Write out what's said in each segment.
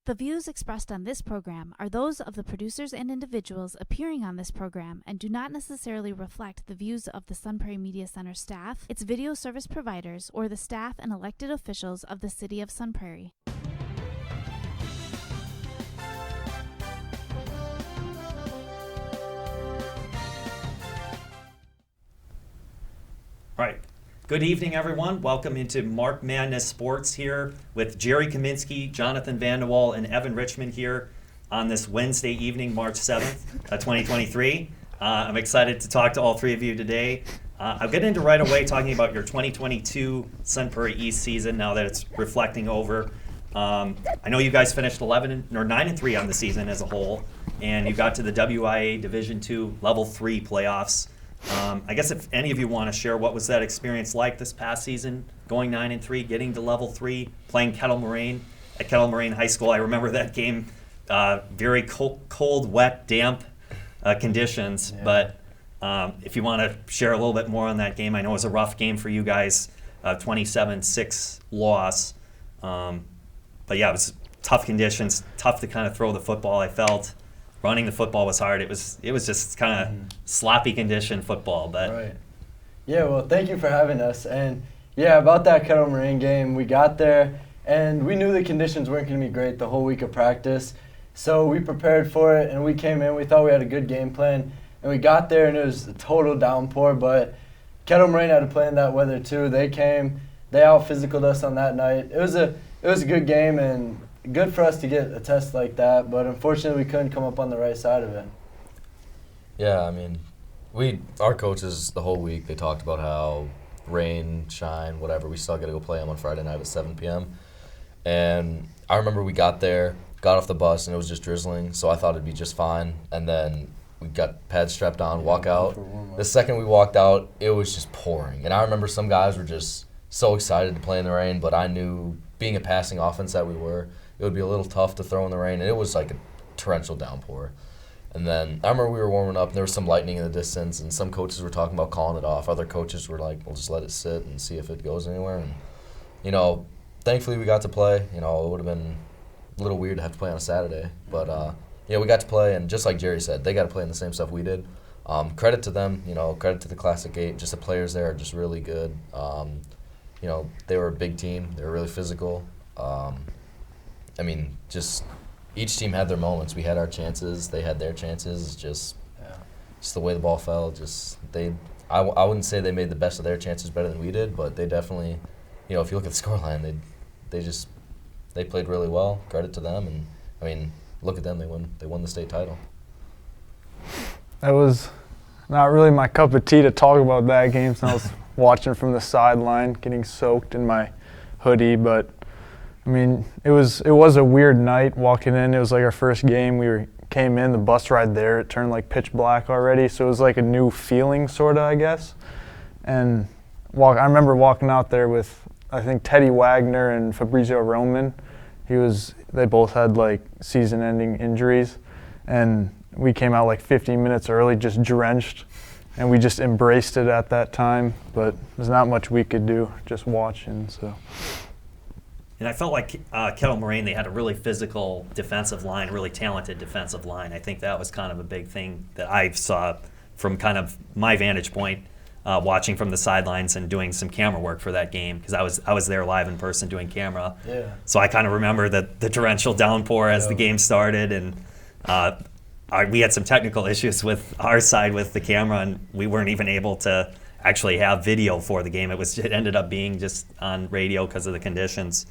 The views expressed on this program are those of the producers and individuals appearing on this program and do not necessarily reflect the views of the Sun Prairie Media Center staff, its video service providers, or the staff and elected officials of the City of Sun Prairie. All right. Good evening, everyone. Welcome into Marc Madness Sports here with Jerry Kaminski, Jonathan Vande Walle, and Evan Richmond here on this Wednesday evening, March 7th, 2023. I'm excited to talk to all three of you today. I'll get into right away talking about your 2022 Sun Prairie East season now that it's reflecting over. I know you guys finished 9-3 on the season as a whole, and you got to the WIA Division II Level 3 playoffs. I guess if any of you want to share what was that experience like this past season, going 9-3, getting to Level 3, playing Kettle Moraine at Kettle Moraine High School. I remember that game, very cold, wet, damp conditions. Yeah. But if you want to share a little bit more on that game, I know it was a rough game for you guys, 27-6 loss. But yeah, it was tough conditions, tough to kind of throw the football, I felt. Running the football was hard. It was just kind of sloppy condition football. But right. Yeah, well, thank you for having us. And yeah, about that Kettle Moraine game, we got there and we knew the conditions weren't going to be great the whole week of practice. So we prepared for it and we came in. We thought we had a good game plan. And we got there and it was a total downpour. But Kettle Moraine had to play in that weather too. They came, they out-physicaled us on that night. It was a good game and good for us to get a test like that, but unfortunately we couldn't come up on the right side of it. Yeah, I mean, our coaches the whole week, they talked about how rain, shine, whatever, we still got to go play them on Friday night at 7 p.m. And I remember we got there, got off the bus, and it was just drizzling, so I thought it'd be just fine. And then we got pads strapped on, walk out. The second we walked out, it was just pouring. And I remember some guys were just so excited to play in the rain, but I knew, being a passing offense that we were, it would be a little tough to throw in the rain, and it was like a torrential downpour. And then I remember we were warming up, and there was some lightning in the distance, and some coaches were talking about calling it off. Other coaches were like, we'll just let it sit and see if it goes anywhere. And, thankfully we got to play. It would have been a little weird to have to play on a Saturday. But, we got to play, and just like Jerry said, they got to play in the same stuff we did. Credit to them, credit to the Classic 8. Just the players there are just really good. They were a big team. They were really physical. Just each team had their moments. We had our chances. They had their chances. Just the way the ball fell. I wouldn't say they made the best of their chances better than we did, but they definitely, if you look at the scoreline, they played really well. Credit to them, and look at them. They won the state title. That was not really my cup of tea to talk about that game. So I was watching from the sideline, getting soaked in my hoodie, but. It was a weird night walking in. It was like our first game. We came in, the bus ride there, it turned like pitch black already, so it was like a new feeling sort of, I guess. And I remember walking out there with, I think, Teddy Wagner and Fabrizio Roman. They both had like season-ending injuries, and we came out like 15 minutes early, just drenched, and we just embraced it at that time, but there's not much we could do, just watching, so. And I felt like Kettle Moraine, they had a really physical defensive line, really talented defensive line. I think that was kind of a big thing that I saw from kind of my vantage point, watching from the sidelines and doing some camera work for that game, because I was there live in person doing camera. Yeah. So I kind of remember the torrential downpour as the game started, and we had some technical issues with our side with the camera, and we weren't even able to actually have video for the game. It ended up being just on radio because of the conditions.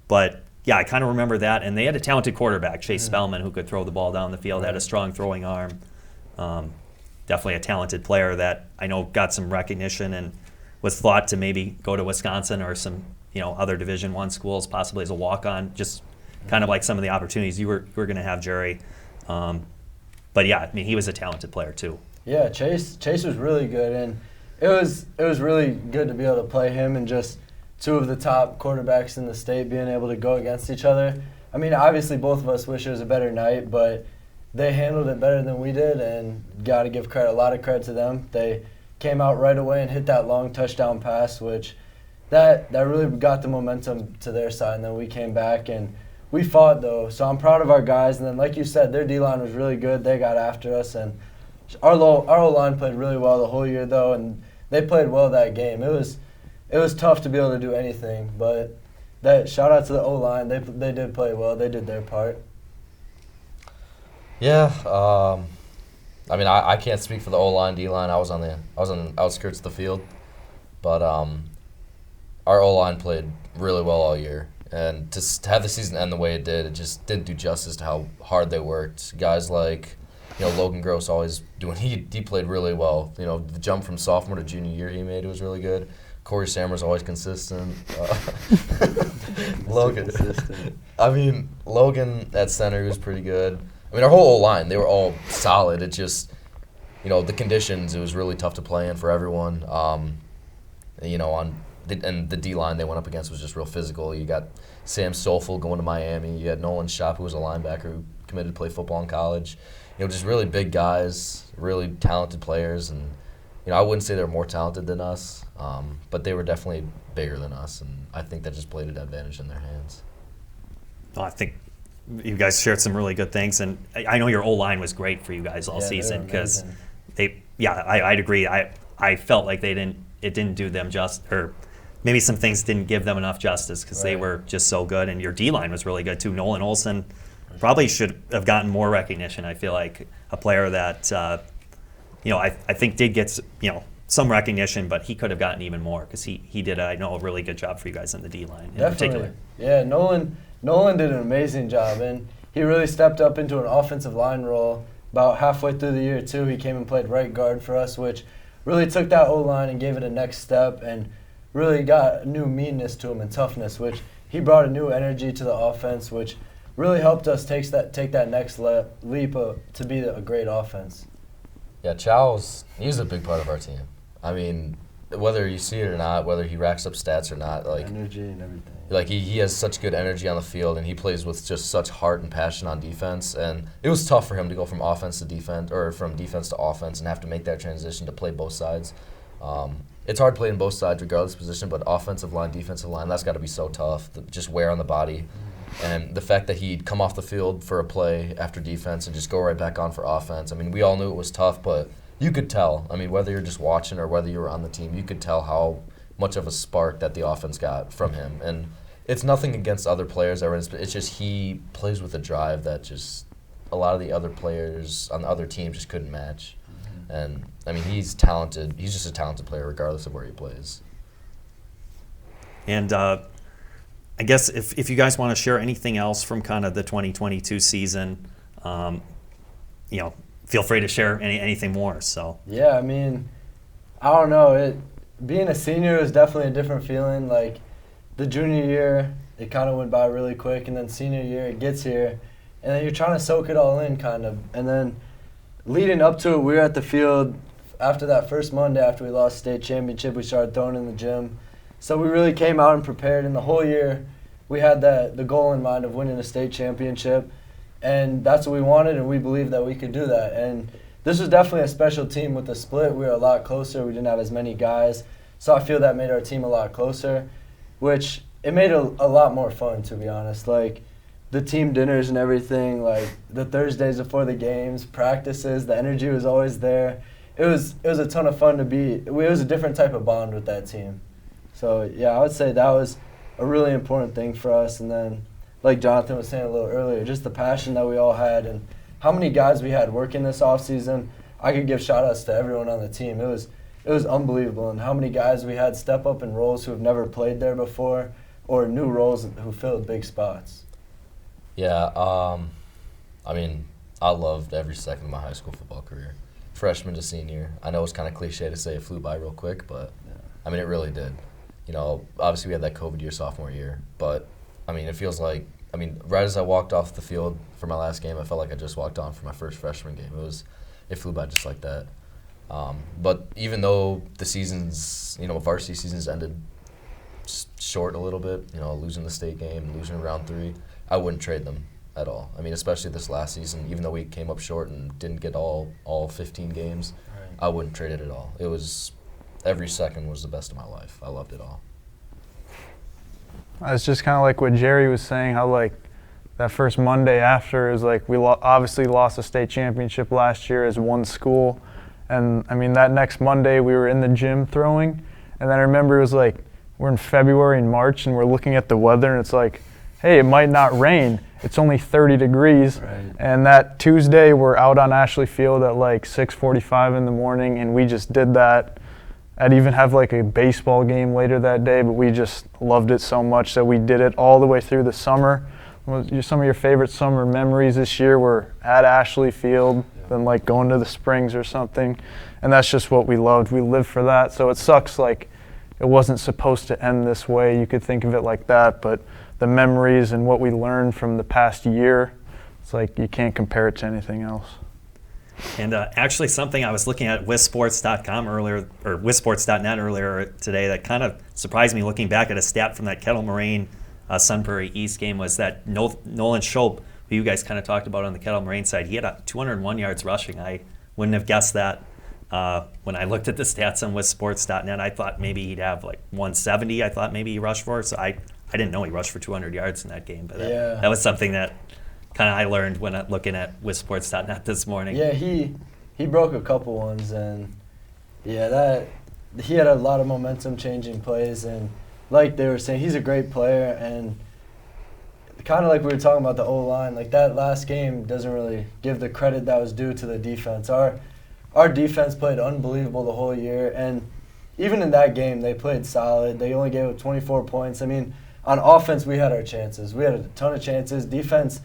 But yeah, I kind of remember that, and they had a talented quarterback, Chase Spellman, who could throw the ball down the field, had a strong throwing arm. Definitely a talented player that I know got some recognition and was thought to maybe go to Wisconsin or some other Division I schools, possibly as a walk-on, just kind of like some of the opportunities you were going to have, Jerry. But yeah, he was a talented player too. Yeah, Chase was really good, and it was really good to be able to play him and just two of the top quarterbacks in the state being able to go against each other. Obviously both of us wish it was a better night, but they handled it better than we did, and got to give a lot of credit to them. They came out right away and hit that long touchdown pass, which that really got the momentum to their side, and then we came back and we fought, though. So I'm proud of our guys. And then, like you said, their D-line was really good. They got after us. And our O-line played really well the whole year, though, and they played well that game. It was tough to be able to do anything, but shout out to the O-line. They did play well. They did their part. Yeah, I mean, I can't speak for the O-line, D-line. I was on the outskirts of the field, but our O-line played really well all year. And to have the season end the way it did, it just didn't do justice to how hard they worked. Guys like, Logan Gross always doing, he played really well. The jump from sophomore to junior year he made was really good. Corey Sammer's always consistent. Logan. Logan at center was pretty good. Our whole O-line, they were all solid. It just, the conditions, it was really tough to play in for everyone. And the D-line they went up against was just real physical. You got Sam Soulful going to Miami. You had Nolan Shop, who was a linebacker who committed to play football in college. Just really big guys, really talented players. And, I wouldn't say they were more talented than us, but they were definitely bigger than us. And I think that just played an advantage in their hands. Well, I think you guys shared some really good things. And I know your O-line was great for you guys all season because I'd agree. I felt like it didn't do them or maybe some things didn't give them enough justice because they were just so good. And your D-line was really good too. Nolan Olson probably should have gotten more recognition. I feel like a player that, I think did get, some recognition, but he could have gotten even more because he did, a really good job for you guys in the D-line in particular. Yeah, Nolan did an amazing job, and he really stepped up into an offensive line role. About halfway through the year, too, he came and played right guard for us, which really took that O-line and gave it a next step and really got a new meanness to him and toughness, which he brought a new energy to the offense, which really helped us take that next leap to be a great offense. Yeah, he's a big part of our team. Whether you see it or not, whether he racks up stats or not, energy and everything. He has such good energy on the field, and he plays with just such heart and passion on defense. And it was tough for him to go from offense to defense, or from defense to offense, and have to make that transition to play both sides. It's hard playing both sides regardless of position, but offensive line, defensive line, that's got to be so tough. Just wear on the body. And the fact that he'd come off the field for a play after defense and just go right back on for offense. We all knew it was tough, but you could tell. Whether you're just watching or whether you were on the team, you could tell how much of a spark that the offense got from him. And it's nothing against other players. It's just he plays with a drive that just a lot of the other players on the other team just couldn't match. And, he's talented. He's just a talented player regardless of where he plays. And I guess if you guys want to share anything else from kind of the 2022 season, feel free to share anything more. So yeah, I don't know. Being a senior is definitely a different feeling. The junior year, it kind of went by really quick, and then senior year, it gets here, and then you're trying to soak it all in, kind of. And then leading up to it, we were at the field after that first Monday after we lost state championship. We started throwing in the gym. So we really came out and prepared, and the whole year we had the goal in mind of winning a state championship, and that's what we wanted, and we believed that we could do that. And this was definitely a special team with the split. We were a lot closer. We didn't have as many guys, so I feel that made our team a lot closer, which it made it a lot more fun, to be honest. The team dinners and everything, the Thursdays before the games, practices, the energy was always there. It was a ton of fun to be. It was a different type of bond with that team. So, yeah, I would say that was a really important thing for us. And then, like Jonathan was saying a little earlier, just the passion that we all had and how many guys we had working this offseason. I could give shout-outs to everyone on the team. It was unbelievable. And how many guys we had step up in roles who have never played there before or new roles who filled big spots. Yeah, I loved every second of my high school football career. Freshman to senior. I know it's kind of cliche to say it flew by real quick, but, it really did. Obviously we had that COVID year, sophomore year, but, it feels like, right as I walked off the field for my last game, I felt like I just walked on for my first freshman game. It flew by just like that. But even though the seasons, varsity seasons ended short a little bit, losing the state game, losing round 3, I wouldn't trade them at all. Especially this last season, even though we came up short and didn't get all 15 games, right. I wouldn't trade it at all. It was, every second was the best of my life. I loved it all. It's just kind of like what Jerry was saying, how that first Monday after is like we obviously lost the state championship last year as one school. And I mean, that next Monday we were in the gym throwing. And then I remember it was like, we're in February and March and we're looking at the weather and it's like, hey, it might not rain. It's only 30 degrees. Right. And that Tuesday we're out on Ashley Field at like 6:45 in the morning and we just did that. I'd even have like a baseball game later that day, but we just loved it so much that we did it all the way through the summer. Some of your favorite summer memories this year were at Ashley Field, then like going to the Springs or something. And that's just what we loved. We lived for that. So it sucks like it wasn't supposed to end this way. You could think of it like that, but the memories and what we learned from the past year, it's like you can't compare it to anything else. And actually something I was looking at wisports.com earlier, or wisports.net earlier today that kind of surprised me looking back at a stat from that Kettle Moraine Sun Prairie East game was that Nolan Schopp, who you guys kind of talked about on the Kettle Moraine side, he had 201 yards rushing. I wouldn't have guessed that when I looked at the stats on wisports.net. I thought maybe he'd have like 170. I thought maybe he rushed for. So I didn't know he rushed for 200 yards in that game. But that was something that kind of I learned when looking at wisports.net this morning. Yeah, he broke a couple ones, and that he had a lot of momentum changing plays, and like they were saying, he's a great player, and kind of like we were talking about the O-line, like that last game doesn't really give the credit that was due to the defense. Our defense played unbelievable the whole year, and even in that game, they played solid. They only gave up 24 points. I mean, on offense, we had our chances. We had a ton of chances. Defense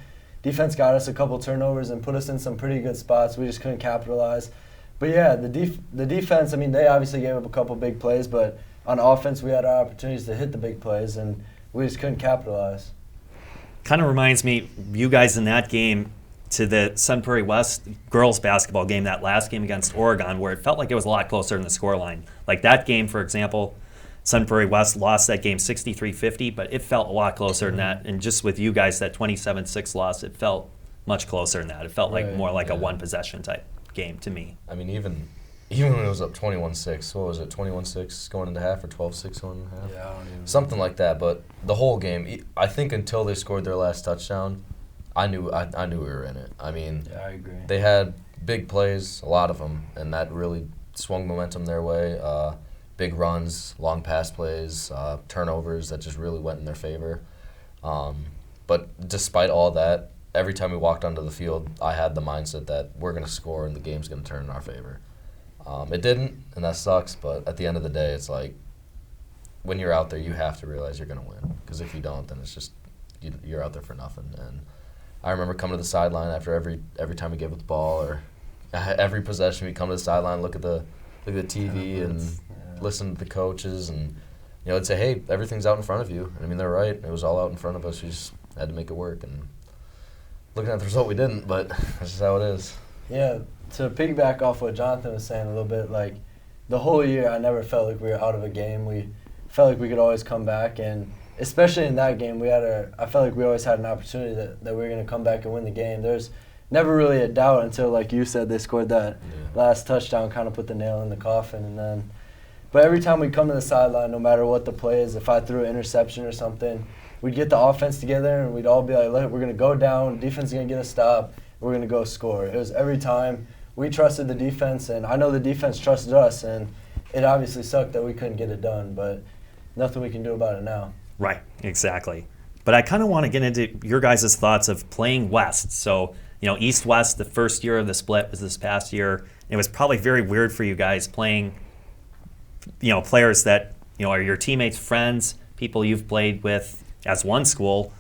got us a couple turnovers and put us in some pretty good spots. We just couldn't capitalize. But yeah, the defense, I mean, they obviously gave up a couple big plays, but on offense, we had our opportunities to hit the big plays, and we just couldn't capitalize. Kind of reminds me, you guys in that game, to the Sun Prairie West girls basketball game, that last game against Oregon, where it felt like it was a lot closer in the scoreline. Like that game, for example, Sun Prairie West lost that game 63-50, but it felt a lot closer than that. And just with you guys, that 27-6 loss, it felt much closer than that. It felt like more like a one-possession type game to me. I mean, even when it was up 21-6, what was it, 21-6 going into half or 12-6 going into half? Yeah, I don't even something like that. But the whole game, I think until they scored their last touchdown, I knew we were in it. I mean, yeah, I agree. They had big plays, a lot of them, and that really swung momentum their way. Big runs, long pass plays, turnovers that just really went in their favor. But despite all that, every time we walked onto the field, I had the mindset that we're going to score and the game's going to turn in our favor. It didn't, and that sucks, but at the end of the day, it's like when you're out there, you have to realize you're going to win. Because if you don't, then it's just you're out there for nothing. And I remember coming to the sideline after every time we gave up the ball, or every possession we come to the sideline, look at the TV and listen to the coaches, and I'd say, hey, everything's out in front of you. And I mean, they're right. It was all out in front of us. We just had to make it work. And looking at the result, we didn't, but that's just how it is. Yeah, to piggyback off what Jonathan was saying a little bit, like the whole year I never felt like we were out of a game. We felt like we could always come back, and especially in that game, I felt like we always had an opportunity that we were going to come back and win the game. There's never really a doubt until, like you said, they scored that last touchdown, kind of put the nail in the coffin. But every time we come to the sideline, no matter what the play is, if I threw an interception or something, we'd get the offense together and we'd all be like, look, we're going to go down, defense is going to get a stop, we're going to go score. It was every time we trusted the defense, and I know the defense trusted us, and it obviously sucked that we couldn't get it done, but nothing we can do about it now. Right, exactly. But I kind of want to get into your guys' thoughts of playing West. So, East-West, the first year of the split was this past year. It was probably very weird for you guys playing, players that, are your teammates, friends, people you've played with as one school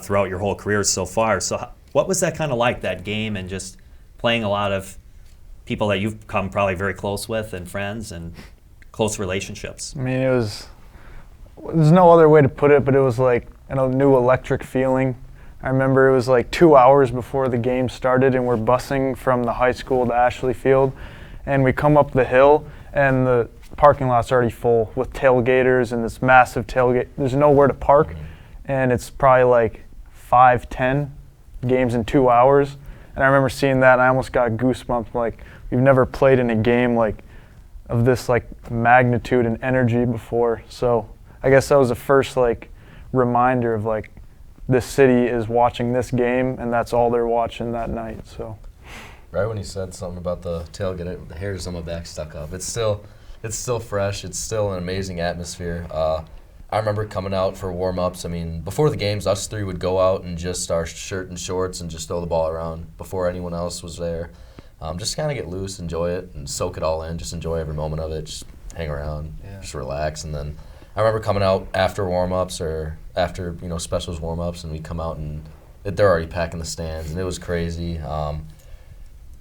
throughout your whole careers so far. So what was that kind of like, that game, and just playing a lot of people that you've come probably very close with and friends and close relationships? I mean, there's no other way to put it, but it was like a new electric feeling. I remember it was like 2 hours before the game started, and we're busing from the high school to Ashley Field, and we come up the hill, and the parking lot's already full with tailgaters and this massive tailgate. There's nowhere to park, and it's probably like 5-10 games in 2 hours. And I remember seeing that, and I almost got goosebumps. Like, we've never played in a game like of this like magnitude and energy before. So I guess that was the first like reminder of like this city is watching this game, and that's all they're watching that night. So. Right when he said something about the tailgate, the hairs on my back stuck up. It's still fresh. It's still an amazing atmosphere. I remember coming out for warm-ups. I mean, before the games, us three would go out and just our shirt and shorts and just throw the ball around before anyone else was there. Just kind of get loose, enjoy it, and soak it all in. Just enjoy every moment of it. Just hang around, just relax. And then I remember coming out after warm-ups or after specials warm-ups, and we come out and they're already packing the stands, and it was crazy.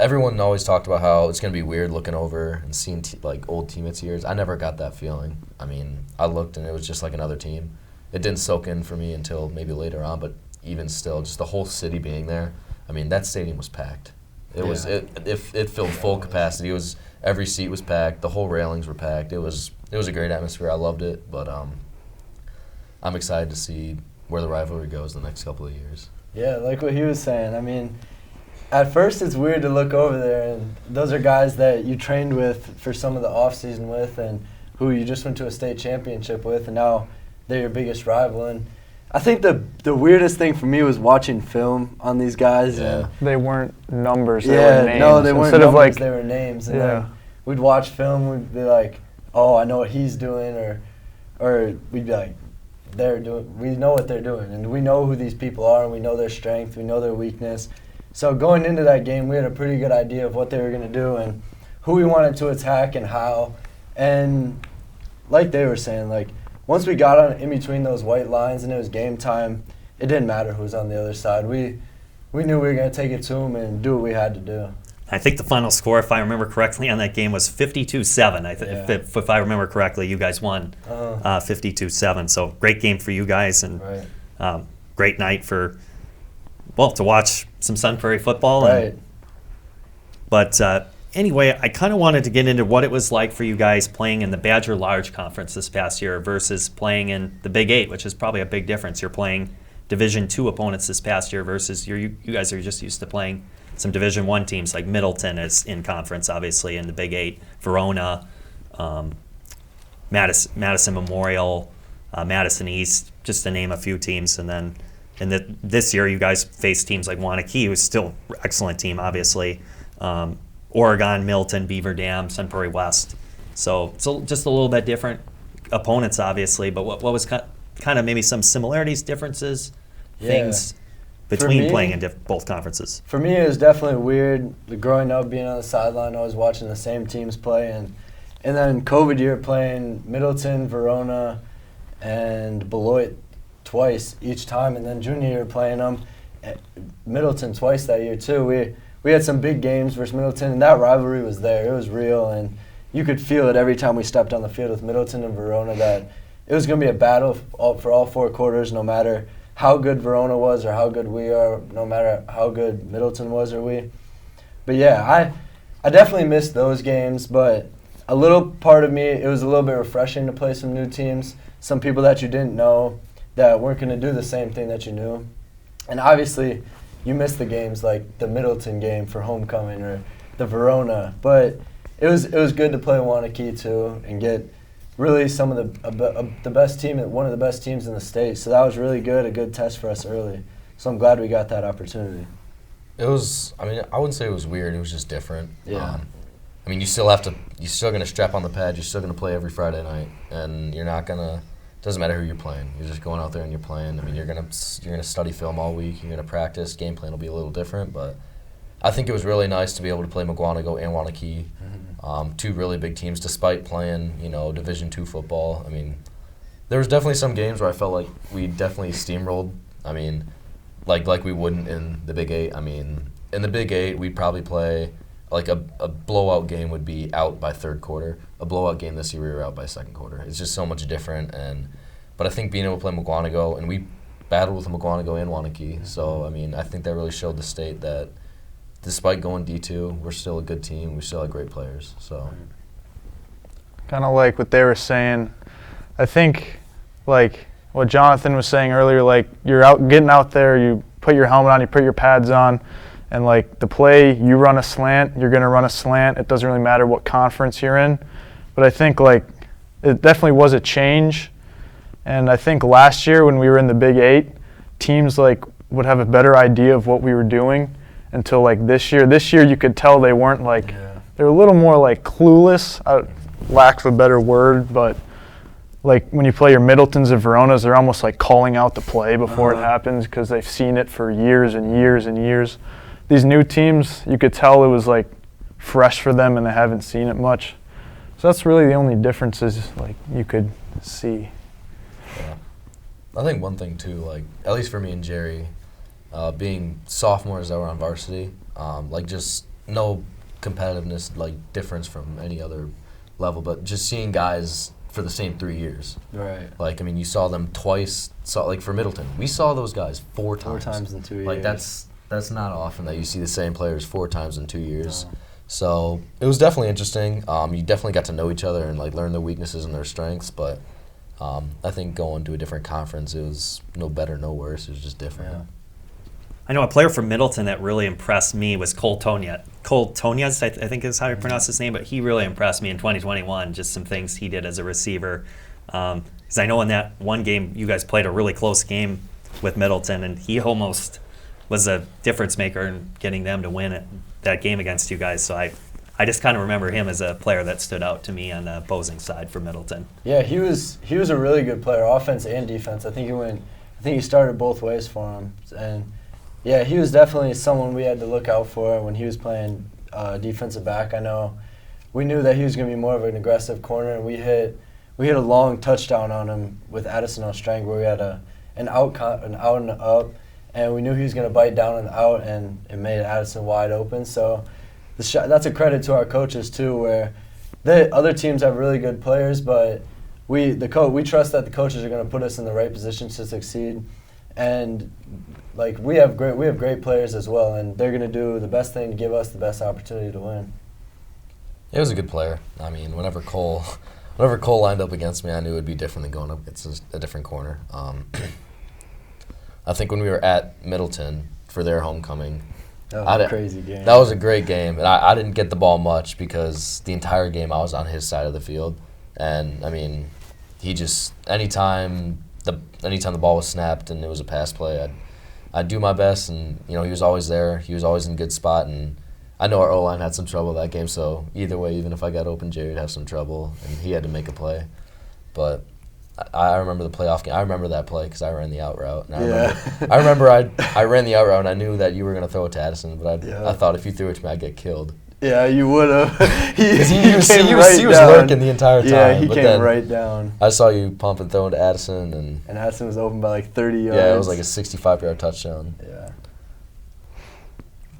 Everyone always talked about how it's going to be weird looking over and seeing old teammates of yours. I never got that feeling. I mean, I looked and it was just like another team. It didn't soak in for me until maybe later on, but even still, just the whole city being there. I mean, that stadium was packed. It filled full capacity. It was every seat was packed. The whole railings were packed. It was a great atmosphere. I loved it, but I'm excited to see where the rivalry goes the next couple of years. Yeah, like what he was saying. I mean, at first, it's weird to look over there, and those are guys that you trained with for some of the off-season with and who you just went to a state championship with, and now they're your biggest rival. And I think the weirdest thing for me was watching film on these guys. Yeah. And they weren't numbers, they were names. No, they weren't Instead numbers, they were names. And then we'd watch film, we'd be like, oh, I know what he's doing, or we'd be like, we know what they're doing, and we know who these people are, and we know their strength, we know their weakness. So going into that game, we had a pretty good idea of what they were going to do and who we wanted to attack and how. And like they were saying, once we got in between those white lines and it was game time, it didn't matter who was on the other side. We knew we were going to take it to them and do what we had to do. I think the final score, if I remember correctly, on that game was 52-7. If I remember correctly, you guys won 52-7. So great game for you guys, and great night to watch some Sun Prairie football. Right. But anyway, I kind of wanted to get into what it was like for you guys playing in the Badger Large Conference this past year versus playing in the Big 8, which is probably a big difference. You're playing Division II opponents this past year versus you guys are just used to playing some Division I teams like Middleton is in conference, obviously, in the Big 8, Verona, Madison Memorial, Madison East, just to name a few teams. And then this year you guys face teams like Wanakee, who's still an excellent team, obviously, Oregon, Milton, Beaver Dam, Sun Prairie West. So just a little bit different opponents, obviously, but what was kind of maybe some similarities, differences, things between playing in both conferences? For me, it was definitely weird growing up, being on the sideline, always watching the same teams play, and then COVID year playing Middleton, Verona, and Beloit twice each time, and then junior year playing them, Middleton twice that year too. We had some big games versus Middleton, and that rivalry was there. It was real, and you could feel it every time we stepped on the field with Middleton and Verona that it was going to be a battle for all four quarters, no matter how good Verona was or how good we are, no matter how good Middleton was or we. But yeah, I definitely missed those games, but a little part of me, it was a little bit refreshing to play some new teams, some people that you didn't know that weren't going to do the same thing that you knew. And obviously, you missed the games like the Middleton game for homecoming or the Verona, but it was good to play Wanakee too and get really some of the best team, one of the best teams in the state. So that was really good, a good test for us early. So I'm glad we got that opportunity. It was, I wouldn't say it was weird. It was just different. Yeah. You're still going to strap on the pad. You're still going to play every Friday night, and you're not going to. Doesn't matter who you're playing. You're just going out there and you're playing. You're gonna study film all week. You're gonna practice. Game plan will be a little different, but I think it was really nice to be able to play McGuanago and Wanakee, two really big teams, despite playing Division II football. There was definitely some games where I felt like we definitely steamrolled. Like we wouldn't in the Big 8. In the Big 8, we'd probably play like a blowout game would be out by third quarter. A blowout game this year, we were out by second quarter. It's just so much different. But I think being able to play McGuanago, and we battled with McGuanago and Wanakee. So, I think that really showed the state that despite going D2, we're still a good team. We still have great players. So, kind of like what they were saying. I think like what Jonathan was saying earlier, like you're getting out there, you put your helmet on, you put your pads on, and like the play, you run a slant, you're going to run a slant. It doesn't really matter what conference you're in. But I think like it definitely was a change. And I think last year when we were in the Big 8, teams like would have a better idea of what we were doing until like this year. This year you could tell they weren't like, they were a little more like clueless, lack of a better word, but like when you play your Middletons and Veronas, they're almost like calling out the play before it happens because they've seen it for years and years and years. These new teams, you could tell it was like fresh for them and they haven't seen it much. So that's really the only differences like you could see. Yeah. I think one thing too, like at least for me and Jerry, being sophomores that were on varsity, like just no competitiveness like difference from any other level, but just seeing guys for the same 3 years. Right. Like, I mean, you saw them twice. Like for Middleton, we saw those guys 4 times. 4 times in 2 years. Like that's not often that you see the same players 4 times in 2 years. No. So it was definitely interesting. You definitely got to know each other and like learn their weaknesses and their strengths. But I think going to a different conference, it was no better, no worse. It was just different. Yeah. I know a player from Middleton that really impressed me was Cole Tonias, I think is how you pronounce his name, but he really impressed me in 2021, just some things he did as a receiver. Because I know in that one game, you guys played a really close game with Middleton, and he almost was a difference maker in getting them to win that game against you guys. So I just kind of remember him as a player that stood out to me on the opposing side for Middleton. Yeah, he was a really good player, offense and defense. I think he started both ways for him, and yeah, he was definitely someone we had to look out for when he was playing defensive back. I know we knew that he was going to be more of an aggressive corner, and we hit a long touchdown on him with Addison on strength where we had an out and up, and we knew he was going to bite down and out, and it made Addison wide open. So that's a credit to our coaches too, where the other teams have really good players, but we trust that the coaches are going to put us in the right positions to succeed. And like we have great players as well, and they're going to do the best thing to give us the best opportunity to win. It was a good player. I mean, whenever Cole lined up against me, I knew it would be different than going up against a different corner. I think when we were at Middleton for their homecoming, that was a crazy game. That was a great game, and I didn't get the ball much because the entire game I was on his side of the field, and I mean, he just anytime the ball was snapped and it was a pass play, I'd do my best, and he was always there. He was always in a good spot, and I know our O-line had some trouble that game, so either way, even if I got open, Jerry'd have some trouble, and he had to make a play. But I remember the playoff game. I remember that play because I ran the out route. And I remember I ran the out route, and I knew that you were going to throw it to Addison, but I thought if you threw it to me, I'd get killed. Yeah, you would have. he was lurking the entire time. Yeah, he but came then right down. I saw you pump and throw into Addison. And Addison was open by like 30 yards. Yeah, it was like a 65-yard touchdown. Yeah.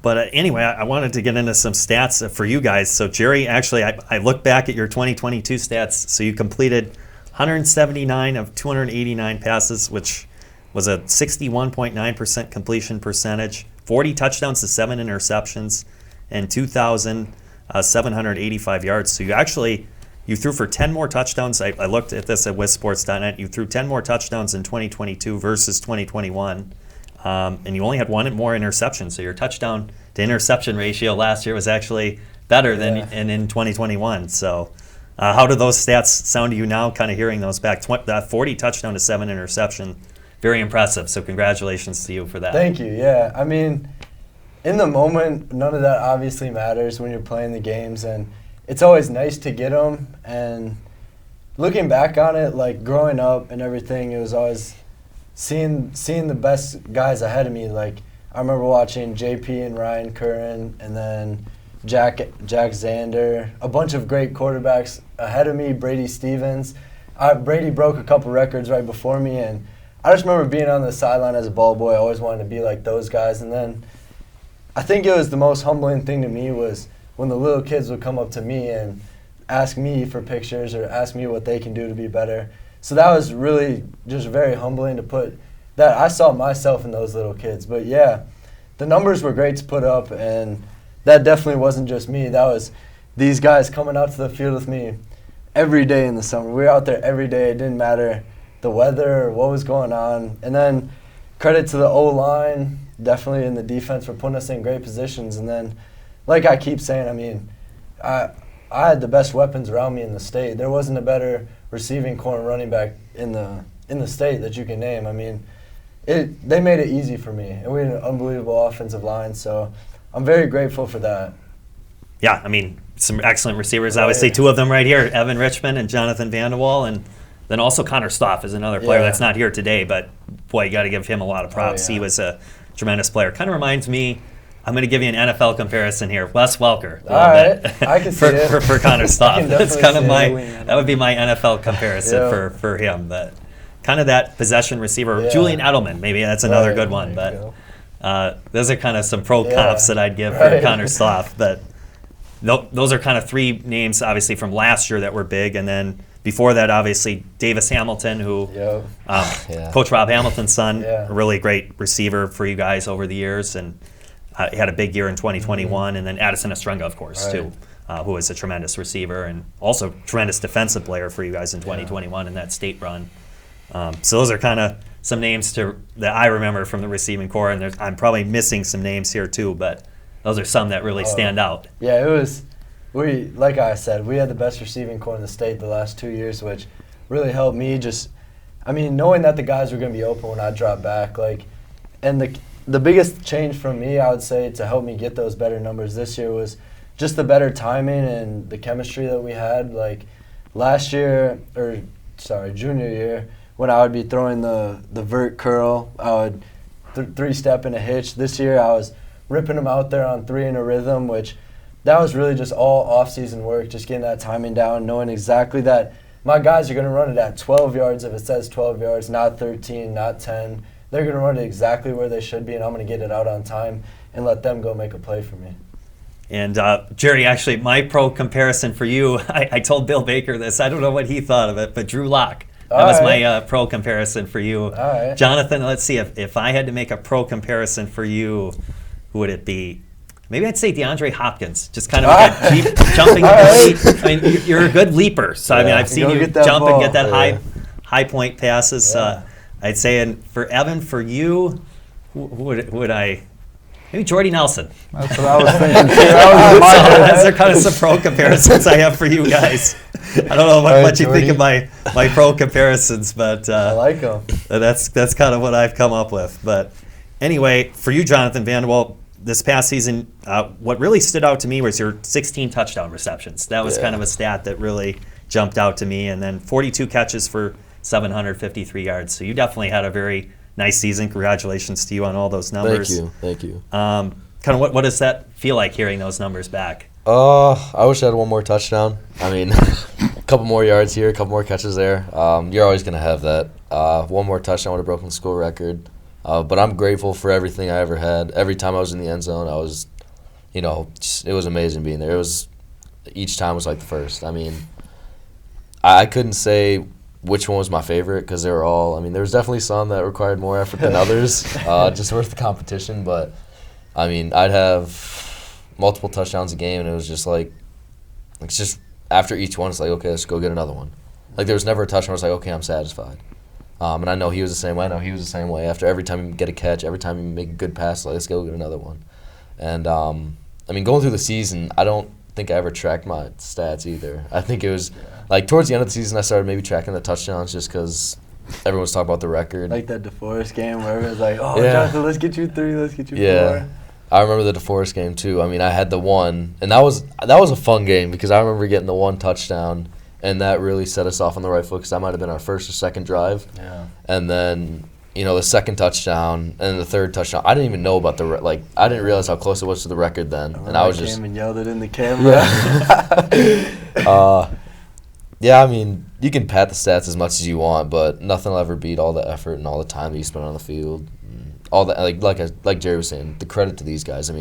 But anyway, I wanted to get into some stats for you guys. So Jerry, actually, I looked back at your 2022 stats. So you completed 179 of 289 passes, which was a 61.9% completion percentage, 40 touchdowns to 7 interceptions, and 2,785 yards. So you threw for 10 more touchdowns. I looked at this at WithSports.net. You threw 10 more touchdowns in 2022 versus 2021. And you only had 1 more interception. So your touchdown to interception ratio last year was actually better than in 2021. So how do those stats sound to you now, kind of hearing those back? 40 touchdown to 7 interception, very impressive. So congratulations to you for that. Thank you. Yeah, I mean, in the moment, none of that obviously matters when you're playing the games, and it's always nice to get them. And looking back on it, like growing up and everything, it was always seeing the best guys ahead of me. Like I remember watching JP and Ryan Curran, and then Jack Zander, a bunch of great quarterbacks ahead of me. Brady Stevens, Brady broke a couple records right before me, and I just remember being on the sideline as a ball boy. I always wanted to be like those guys, and then I think it was the most humbling thing to me was when the little kids would come up to me and ask me for pictures or ask me what they can do to be better. So that was really just very humbling to put that. I saw myself in those little kids. But yeah, the numbers were great to put up, and that definitely wasn't just me. That was these guys coming out to the field with me every day in the summer. We were out there every day. It didn't matter the weather or what was going on. And then credit to the O-line, definitely in the defense for putting us in great positions. And then, like I keep saying, I mean, I had the best weapons around me in the state. There wasn't a better receiving core and running back in the state that you can name. I mean, they made it easy for me, and we had an unbelievable offensive line. So I'm very grateful for that. Yeah, I mean, some excellent receivers. Obviously, two of them right here, Evan Richmond and Jonathan Vande Walle, and then also Connor Stoff is another player that's not here today, but boy, you got to give him a lot of props. He was a tremendous player. Kind of reminds me, I'm going to give you an NFL comparison here. Wes Welker. All right, I can see it. For Connor Stoff. That's kind of that would be my NFL comparison for him. But kind of that possession receiver. Julian Edelman, maybe that's another good one. But those are kind of some pro comps that I'd give for Connor Stoff. But those are kind of three names, obviously, from last year that were big. And then before that, obviously, Davis Hamilton, who Coach Rob Hamilton's son, a really great receiver for you guys over the years. And he had a big year in 2021. And then Addison Estrenga, of course, too, who was a tremendous receiver and also tremendous defensive player for you guys in 2021 in that state run. So those are kind of some names that I remember from the receiving corps. And I'm probably missing some names here, too, but those are some that really stand out. Yeah, it was. Like I said, we had the best receiving corps in the state the last 2 years, which really helped me knowing that the guys were going to be open when I dropped back. And the biggest change from me, I would say, to help me get those better numbers this year was just the better timing and the chemistry that we had. Like junior year, when I would be throwing the vert curl, I would three-step in a hitch. This year, I was ripping them out there on three in a rhythm, which that was really just all off-season work, just getting that timing down, knowing exactly that my guys are going to run it at 12 yards if it says 12 yards, not 13, not 10. They're going to run it exactly where they should be, and I'm going to get it out on time and let them go make a play for me. And Jerry, actually, my pro comparison for you, I told Bill Baker this. I don't know what he thought of it, but Drew Lock. That was my pro comparison for you. All right. Jonathan, let's see. If I had to make a pro comparison for you, who would it be? Maybe I'd say DeAndre Hopkins, just kind of jumping ability. I mean, you're a good leaper, so I mean, I've seen you jump and get that high point passes. I'd say, and for Evan, for you, who would I? Maybe Jordy Nelson. That's what I was thinking too. Those are kind of some pro comparisons I have for you guys. I don't know what you think of my pro comparisons, but I like them. That's kind of what I've come up with. But anyway, for you, Jonathan Vande Walle, this past season, what really stood out to me was your 16 touchdown receptions. That was kind of a stat that really jumped out to me. And then 42 catches for 753 yards. So you definitely had a very nice season. Congratulations to you on all those numbers. Thank you. Kind of what does that feel like hearing those numbers back? I wish I had one more touchdown. I mean, a couple more yards here, a couple more catches there. You're always going to have that. One more touchdown would have broken the school record. But I'm grateful for everything I ever had. Every time I was in the end zone, I was, it was amazing being there. Each time was like the first. I mean, I couldn't say which one was my favorite because they were all, there was definitely some that required more effort than others, just worth the competition. But, I'd have multiple touchdowns a game, and it was just it's just after each one, it's like, okay, let's go get another one. There was never a touchdown where it's like, okay, I'm sathfied. And I know he was the same way. I know he was the same way. After every time you get a catch, every time you make a good pass, let's go get another one. And, going through the season, I don't think I ever tracked my stats either. I think it was, towards the end of the season, I started maybe tracking the touchdowns just because everyone was talking about the record. Like that DeForest game where it was like, Jonathan, let's get you 3, let's get you 4. I remember the DeForest game, too. I had the one, and that was a fun game because I remember getting the one touchdown. And that really set us off on the right foot because that might have been our first or second drive. Yeah. And then, the second touchdown and the third touchdown. I didn't even know about I didn't realize how close it was to the record then. And I was just came and yelled it in the camera. You can pat the stats as much as you want, but nothing will ever beat all the effort and all the time that you spend on the field. All that, like Jerry was saying, the credit to these guys.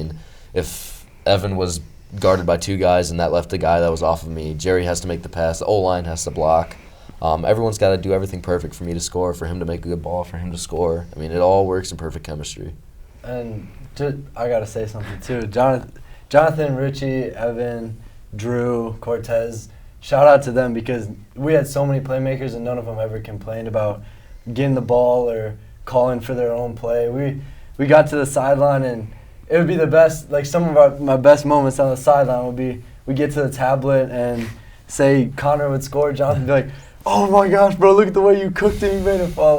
If Evan was guarded by 2 guys, and that left the guy that was off of me. Jerry has to make the pass. The O-line has to block. Everyone's got to do everything perfect for me to score, for him to make a good ball, for him to score. It all works in perfect chemistry. And I got to say something, too. Jonathan, Richie, Evan, Drew, Cortez, shout out to them because we had so many playmakers and none of them ever complained about getting the ball or calling for their own play. We got to the sideline and it would be the best, some of my best moments on the sideline would be we get to the tablet and say Connor would score, Jonathan would be like, oh my gosh, bro, look at the way you cooked it, you made it fall.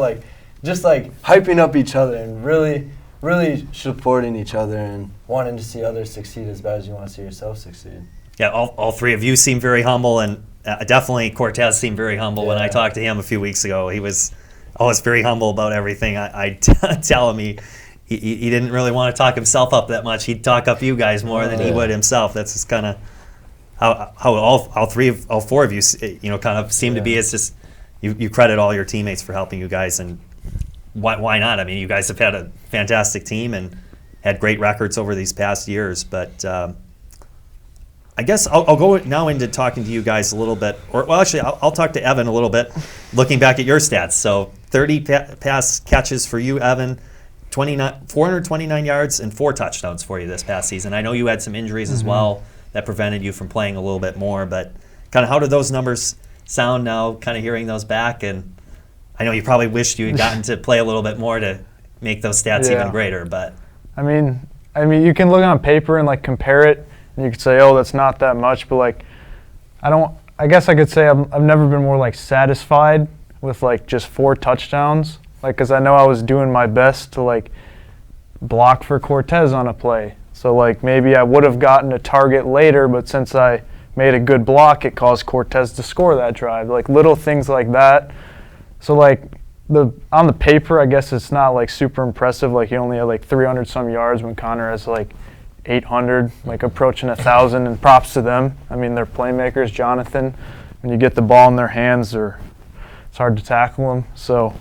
just like hyping up each other and really supporting each other and wanting to see others succeed as bad as you want to see yourself succeed. Yeah, all three of you seem very humble, and definitely Cortez seemed very humble. When I talked to him a few weeks ago, he was always very humble about everything. I tell him he didn't really want to talk himself up that much. He'd talk up you guys more than he would himself. That's just kind of how all four of you kind of seem to be. It's just you credit all your teammates for helping you guys, and why not? I mean, you guys have had a fantastic team and had great records over these past years. But I guess I'll go now into talking to you guys a little bit. Actually, I'll talk to Evan a little bit, looking back at your stats. So 30 pass catches for you, Evan, 429 yards, and 4 touchdowns for you this past season. I know you had some injuries as well that prevented you from playing a little bit more, but kind of how do those numbers sound now, kind of hearing those back? And I know you probably wished you had gotten to play a little bit more to make those stats even greater, but I mean, you can look on paper and like compare it, and you could say, oh, that's not that much, but like, I guess I could say I've never been more like satisfied with like just 4 touchdowns, like, because I know I was doing my best to like block for Cortez on a play. So like maybe I would have gotten a target later, but since I made a good block, it caused Cortez to score that drive. Like little things like that. So like on the paper, I guess it's not like super impressive. Like he only had like 300 some yards when Connor has like 800, like approaching 1,000, and props to them. I mean, they're playmakers. Jonathan, when you get the ball in their hands, it's hard to tackle them. So,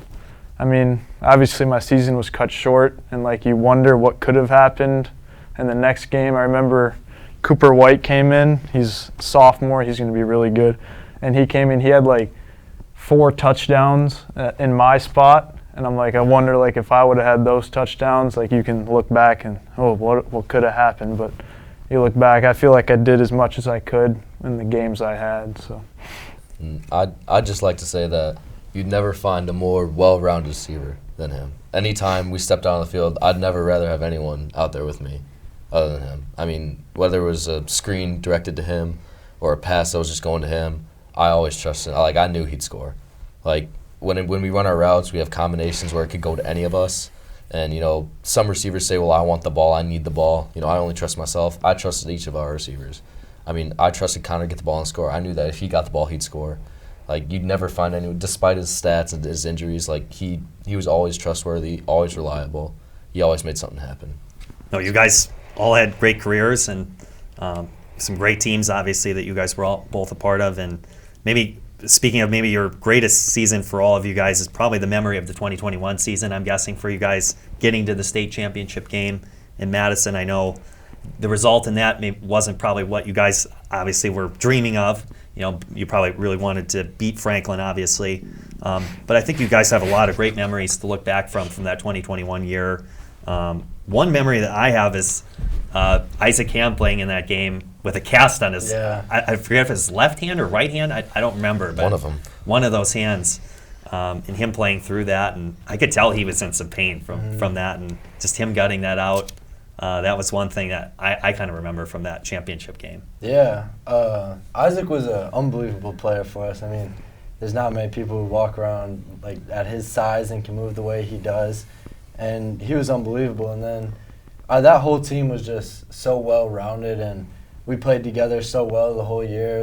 I mean, obviously my season was cut short, and like you wonder what could have happened in the next game. I remember Cooper White came in. He's a sophomore. He's going to be really good. And he came in. He had like 4 touchdowns in my spot. And I'm like, I wonder, like, if I would have had those touchdowns, like, you can look back and, oh, what could have happened? But you look back, I feel like I did as much as I could in the games I had. So, I'd just like to say that you'd never find a more well-rounded receiver than him. Anytime we stepped out on the field, I'd never rather have anyone out there with me other than him. I mean, whether it was a screen directed to him or a pass that was just going to him, I always trusted him. Like, I knew he'd score. Like, when we run our routes, we have combinations where it could go to any of us. And, some receivers say, well, I want the ball, I need the ball. I only trust myself. I trusted each of our receivers. I mean, I trusted Connor to get the ball and score. I knew that if he got the ball, he'd score. Like, you'd never find anyone, despite his stats and his injuries, like, he was always trustworthy, always reliable. He always made something happen. No, you guys all had great careers and some great teams, obviously, that you guys were all both a part of. And maybe speaking of maybe your greatest season for all of you guys is probably the memory of the 2021 season, I'm guessing, for you guys getting to the state championship game in Madison. I know the result in that wasn't probably what you guys obviously were dreaming of. You probably really wanted to beat Franklin, obviously. But I think you guys have a lot of great memories to look back from that 2021 year. One memory that I have is Isaac Ham playing in that game with a cast on his, I forget if it's left hand or right hand, I don't remember. But one of them. One of those hands, and him playing through that. And I could tell he was in some pain from that, and just him gutting that out. That was one thing that I kind of remember from that championship game. Yeah, Isaac was an unbelievable player for us. I mean, there's not many people who walk around like at his size and can move the way he does, and he was unbelievable. And then that whole team was just so well-rounded, and we played together so well the whole year.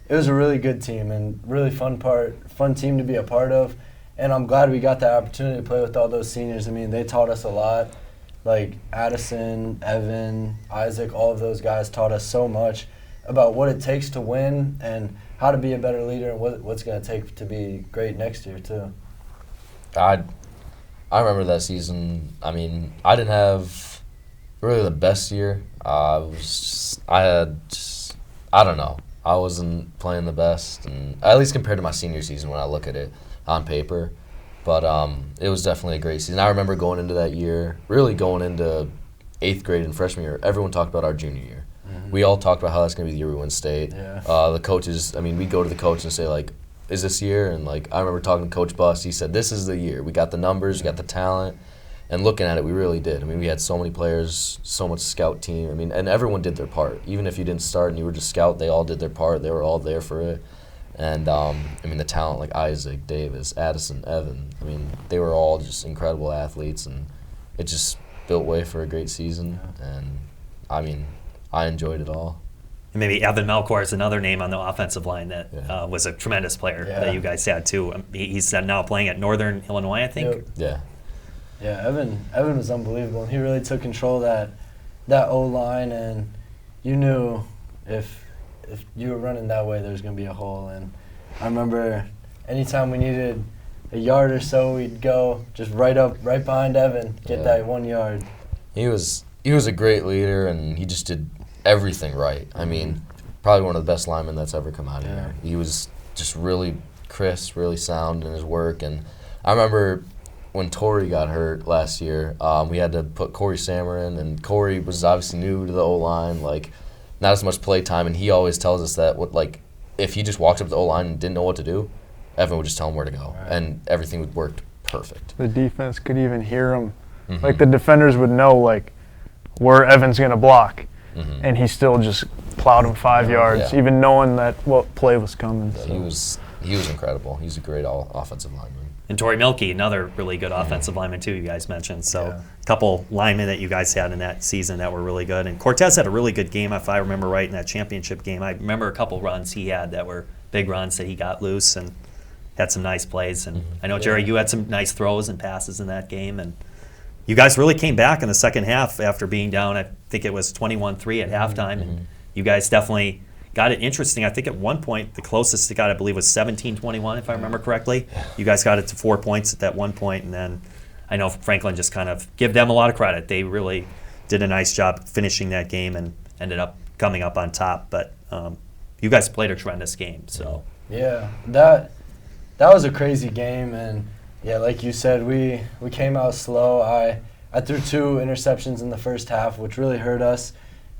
It was a really good team and really fun team to be a part of. And I'm glad we got the opportunity to play with all those seniors. I mean, they taught us a lot. Like Addison, Evan, Isaac, all of those guys taught us so much about what it takes to win and how to be a better leader and what's going to take to be great next year too. I remember that season. I mean, I didn't have really the best year. I don't know. I wasn't playing the best, and at least compared to my senior season when I look at it on paper. But it was definitely a great season. I remember going into that year, really going into 8th grade and freshman year, everyone talked about our junior year. Mm-hmm. We all talked about how that's going to be the year we win state. Yeah. The coaches, I mean, we go to the coach and say, like, is this year? And, like, I remember talking to Coach Buss. He said, this is the year. We got the numbers, we got the talent. And looking at it, we really did. I mean, we had so many players, so much scout team. I mean, and everyone did their part. Even if you didn't start and you were just scout, they all did their part. They were all there for it. And, I mean, the talent like Isaac, Davis, Addison, Evan, I mean, they were all just incredible athletes, and it just built way for a great season. And, I mean, I enjoyed it all. And maybe Evan Melchor is another name on the offensive line that was a tremendous player that you guys had too. He's now playing at Northern Illinois, I think. Yep. Yeah, Evan was unbelievable. He really took control of that O-line, and you knew if you were running that way, there was going to be a hole. And I remember anytime we needed a yard or so, we'd go just right behind Evan, get that 1 yard. He was a great leader, and he just did everything right. I mean, probably one of the best linemen that's ever come out of here. He was just really crisp, really sound in his work. And I remember when Torrey got hurt last year, we had to put Corey Sammer in, and Corey was obviously new to the O-line, like not as much play time, and he always tells us that if he just walks up to the O-line and didn't know what to do, Evan would just tell him where to go, and everything worked perfect. The defense could even hear him. Like the defenders would know where Evan's going to block, and he still just plowed him 5 yards, even knowing that what play was coming. He was incredible. He's a great offensive lineman. And Torrey Milkey, another really good offensive lineman too, you guys mentioned. So a couple linemen that you guys had in that season that were really good. And Cortez had a really good game, if I remember right, in that championship game. I remember a couple runs he had that were big runs that he got loose and had some nice plays. And I know, Jerry, you had some nice throws and passes in that game. And you guys really came back in the second half after being down, I think it was 21-3 at halftime. And you guys definitely got it interesting. I think at one point, the closest it got, I believe, was 17-21, if I remember correctly. You guys got it to 4 points at that one point, and then I know Franklin just kind of give them a lot of credit. They really did a nice job finishing that game and ended up coming up on top. But you guys played a tremendous game. So yeah, that was a crazy game, and yeah, like you said, we came out slow. I threw 2 interceptions in the first half, which really hurt us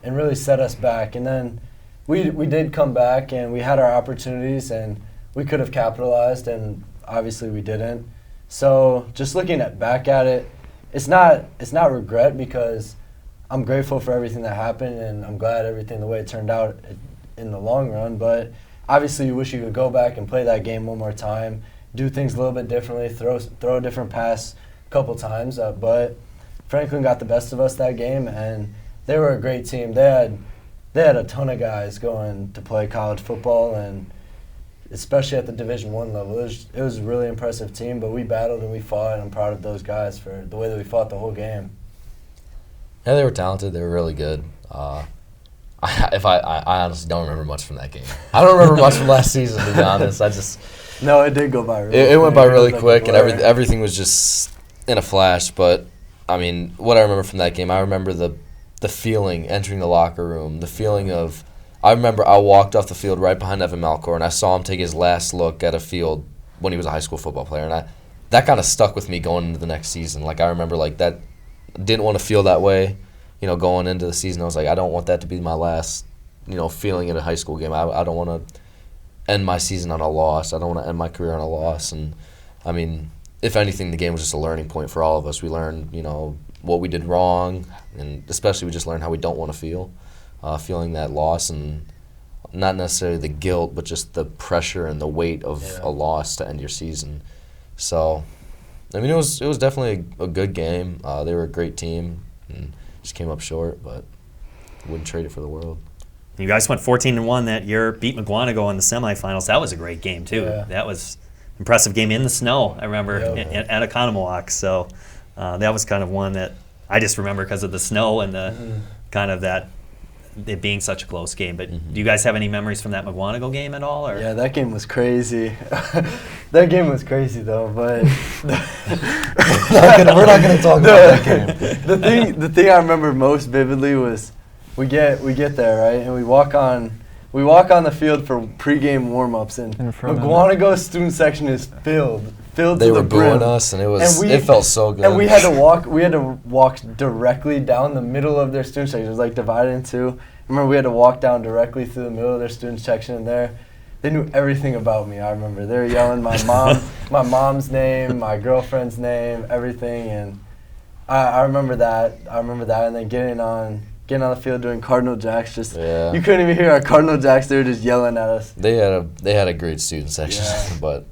and really set us back. And then we did come back, and we had our opportunities, and we could have capitalized, and obviously we didn't. So just looking back at it, it's not regret, because I'm grateful for everything that happened, and I'm glad everything the way it turned out in the long run. But obviously you wish you could go back and play that game one more time, do things a little bit differently, throw a different pass a couple times. But Franklin got the best of us that game, and they were a great team. They had a ton of guys going to play college football, and especially at the Division I level. It was a really impressive team, but we battled and we fought, and I'm proud of those guys for the way that we fought the whole game. Yeah, they were talented. They were really good. I honestly don't remember much from that game. I don't remember much from last season, to be honest. No, it did go by really quick. It went by really quick, and everything was just in a flash. But, I mean, what I remember from that game, I remember the feeling entering the locker room, the feeling of, I remember I walked off the field right behind Evan Melchor, and I saw him take his last look at a field when he was a high school football player, and that kind of stuck with me going into the next season. Like, I remember, that didn't want to feel that way, going into the season. I was like, I don't want that to be my last, feeling in a high school game. I don't want to end my season on a loss. I don't want to end my career on a loss. And, I mean, if anything, the game was just a learning point for all of us. We learned, what we did wrong, and especially we just learned how we don't want to feel, feeling that loss, and not necessarily the guilt, but just the pressure and the weight of a loss to end your season. So, I mean, it was definitely a good game. They were a great team, and just came up short, but wouldn't trade it for the world. You guys went 14-1 that year, beat McGuanago in the semifinals. That was a great game too. Yeah. That was an impressive game in the snow, I remember, at Economawalk. So that was kind of one that I just remember because of the snow and the kind of that it being such a close game. But do you guys have any memories from that McGuanago game at all? Or? Yeah, that game was crazy. That game was crazy though, but we're not gonna talk about that game. The thing I remember most vividly was we get there, right, and we walk on the field for pregame warm-ups, and McGuanago student section is filled They to the were brim. booing us, and it felt so good. And we had to walk directly down the middle of their student section. It was like divided in two. I remember we had to walk down directly through the middle of their student section, and they knew everything about me. I remember they were yelling my mom's name, my girlfriend's name, everything, and I remember that. And then getting getting on the field doing Cardinal Jacks. Just Yeah. you couldn't even hear our Cardinal Jacks. They were just yelling at us. They had a great student section, Yeah. but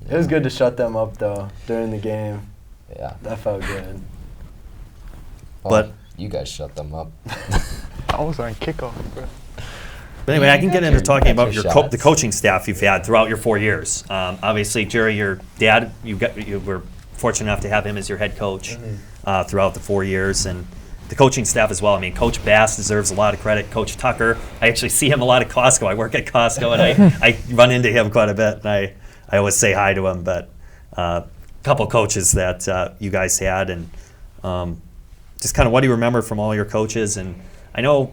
It was good to shut them up though during the game. yeah. That felt good. Well, But- you guys shut them up. I was on kickoff, bro. But anyway, I can get into You talking got about your the shots. coaching staff you've had throughout your 4 years. Obviously, Jerry, your dad, you were fortunate enough to have him as your head coach throughout the 4 years, and the coaching staff as well. I mean, Coach Bass deserves a lot of credit. Coach Tucker, I actually see him a lot at Costco. I work at Costco, and I run into him quite a bit, and I always say hi to him. But a couple coaches that you guys had, and just kind of what do you remember from all your coaches? And I know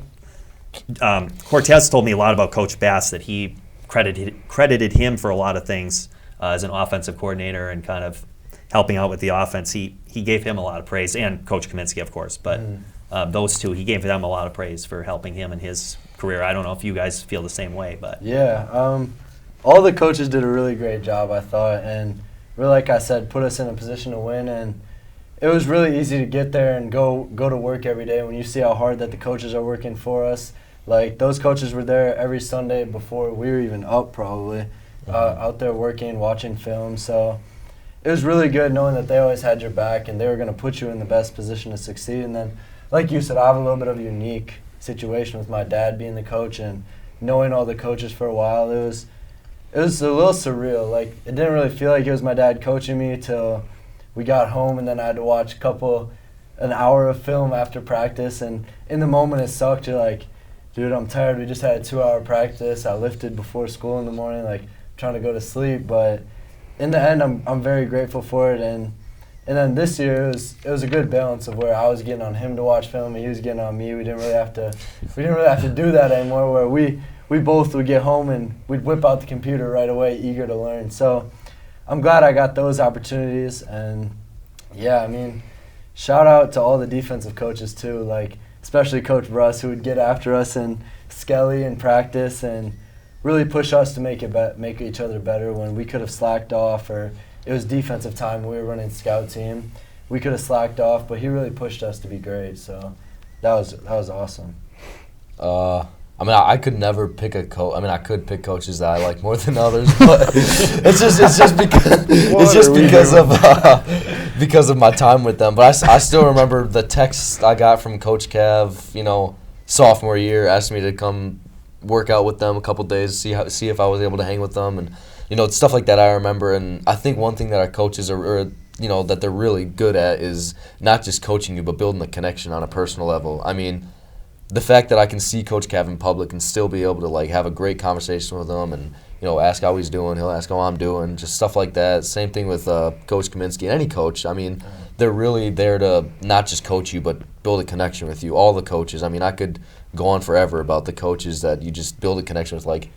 Cortez told me a lot about Coach Bass, that he credited him for a lot of things as an offensive coordinator and kind of helping out with the offense. He gave him a lot of praise, and Coach Kaminski, of course. But those two, he gave them a lot of praise for helping him in his career. I don't know if you guys feel the same way, but Yeah, all the coaches did a really great job, I thought, and really, like I said, put us in a position to win. And it was really easy to get there and go to work every day when you see how hard that the coaches are working for us. Like, those coaches were there every Sunday before we were even up, probably, out there working, watching film. So it was really good knowing that they always had your back and they were going to put you in the best position to succeed. And then, like you said, I have a little bit of a unique situation with my dad being the coach and knowing all the coaches for a while. It was a little surreal. Like, it didn't really feel like it was my dad coaching me till we got home, and then I had to watch an hour of film after practice. And in the moment, it sucked. You're like, dude, I'm tired. We just had a 2-hour practice. I lifted before school in the morning, like, trying to go to sleep. But in the end, I'm very grateful for it. And then this year, it was a good balance of where I was getting on him to watch film and he was getting on me. We didn't really have to do that anymore, where we both would get home and we'd whip out the computer right away, eager to learn. So I'm glad I got those opportunities. And yeah, I mean, shout out to all the defensive coaches too, like especially Coach Russ, who would get after us and Skelly in practice and really push us to make each other better when we could have slacked off, or it was defensive time when we were running scout team. We could have slacked off, but he really pushed us to be great. So that was awesome. I mean, I could never pick a coach. I mean, I could pick coaches that I like more than others, but it's just because of my time with them. But I still remember the text I got from Coach Cav, sophomore year, asked me to come work out with them a couple days, see if I was able to hang with them, and stuff like that I remember. And I think one thing that our coaches are that they're really good at is not just coaching you, but building the connection on a personal level. I mean, the fact that I can see Coach Cav in public and still be able to like have a great conversation with him and ask how he's doing, he'll ask how I'm doing, just stuff like that. Same thing with Coach Kaminski and any coach. I mean, they're really there to not just coach you, but build a connection with you. All the coaches. I mean, I could go on forever about the coaches that you just build a connection with, like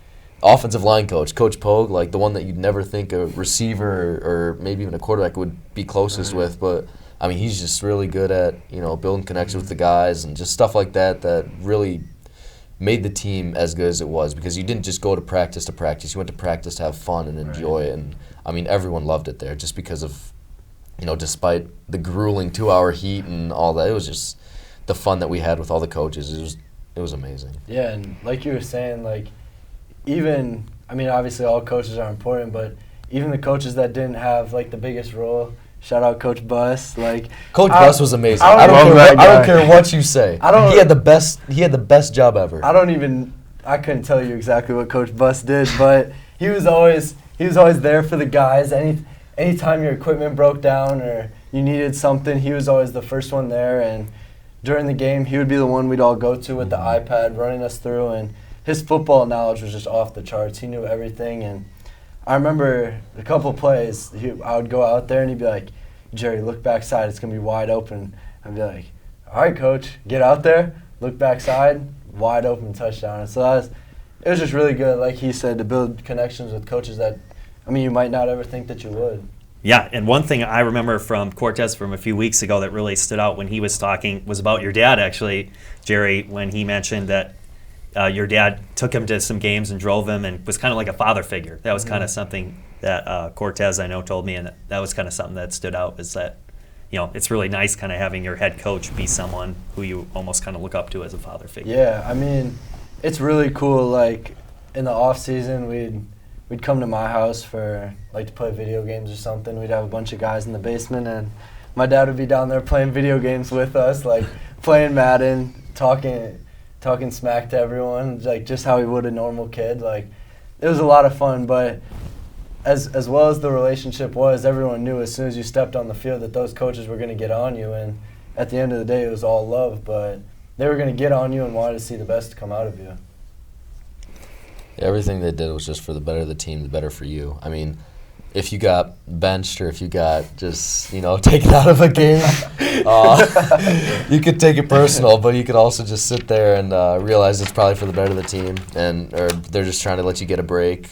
offensive line coach, Coach Pogue, like the one that you'd never think a receiver or maybe even a quarterback would be closest with, but I mean, he's just really good at, building connections with the guys and just stuff like that really made the team as good as it was, because you didn't just go to practice. You went to practice to have fun and enjoy it. And, I mean, everyone loved it there just because of, despite the grueling 2-hour heat and all that, it was just the fun that we had with all the coaches. It was amazing. Yeah, and like you were saying, like, obviously all coaches are important, but even the coaches that didn't have, like, the biggest role, shout out Coach Buss. Like, Coach Buss was amazing. I don't care what you say. He had the best job ever. I couldn't tell you exactly what Coach Buss did, but he was always there for the guys. Anytime your equipment broke down or you needed something, he was always the first one there. And during the game, he would be the one we'd all go to with the iPad running us through. And his football knowledge was just off the charts. He knew everything. And I remember a couple plays, I would go out there and he'd be like, Jerry, look backside, it's going to be wide open. I'd be like, all right, coach, get out there, look backside, wide open touchdown. And so it was just really good, like he said, to build connections with coaches that, you might not ever think that you would. Yeah, and one thing I remember from Cortez from a few weeks ago that really stood out when he was talking was about your dad, actually, Jerry, when he mentioned that your dad took him to some games and drove him and was kind of like a father figure. That was kind of something that Cortez, I know, told me, and that was kind of something that stood out, is that it's really nice kind of having your head coach be someone who you almost kind of look up to as a father figure. Yeah, I mean, it's really cool. Like in the off season, we'd come to my house for like to play video games or something. We'd have a bunch of guys in the basement, and my dad would be down there playing video games with us, like playing Madden, talking smack to everyone, like just how he would a normal kid. Like it was a lot of fun, but as well as the relationship was, everyone knew as soon as you stepped on the field that those coaches were going to get on you, and at the end of the day, it was all love, but they were going to get on you and wanted to see the best come out of you. Everything they did was just for the better of the team, the better for you. I mean, if you got benched or if you got just, taken out of a game, you could take it personal, but you could also just sit there and realize it's probably for the better of the team, or they're just trying to let you get a break.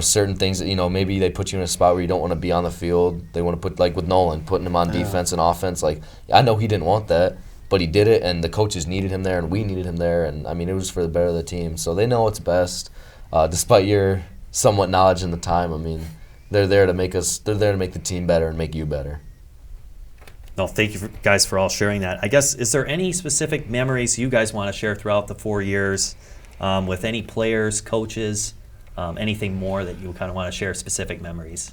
Certain things that, maybe they put you in a spot where you don't want to be on the field. They want to put, like with Nolan, putting him on defense and offense. Like, I know he didn't want that, but he did it, and the coaches needed him there, and we needed him there. And, I mean, it was for the better of the team. So they know what's best. Despite your somewhat knowledge in the time, I mean, they're there to make the team better and make you better. Well, thank you guys for all sharing that. I guess, is there any specific memories you guys want to share throughout the 4 years with any players, coaches, anything more that you kind of want to share, specific memories?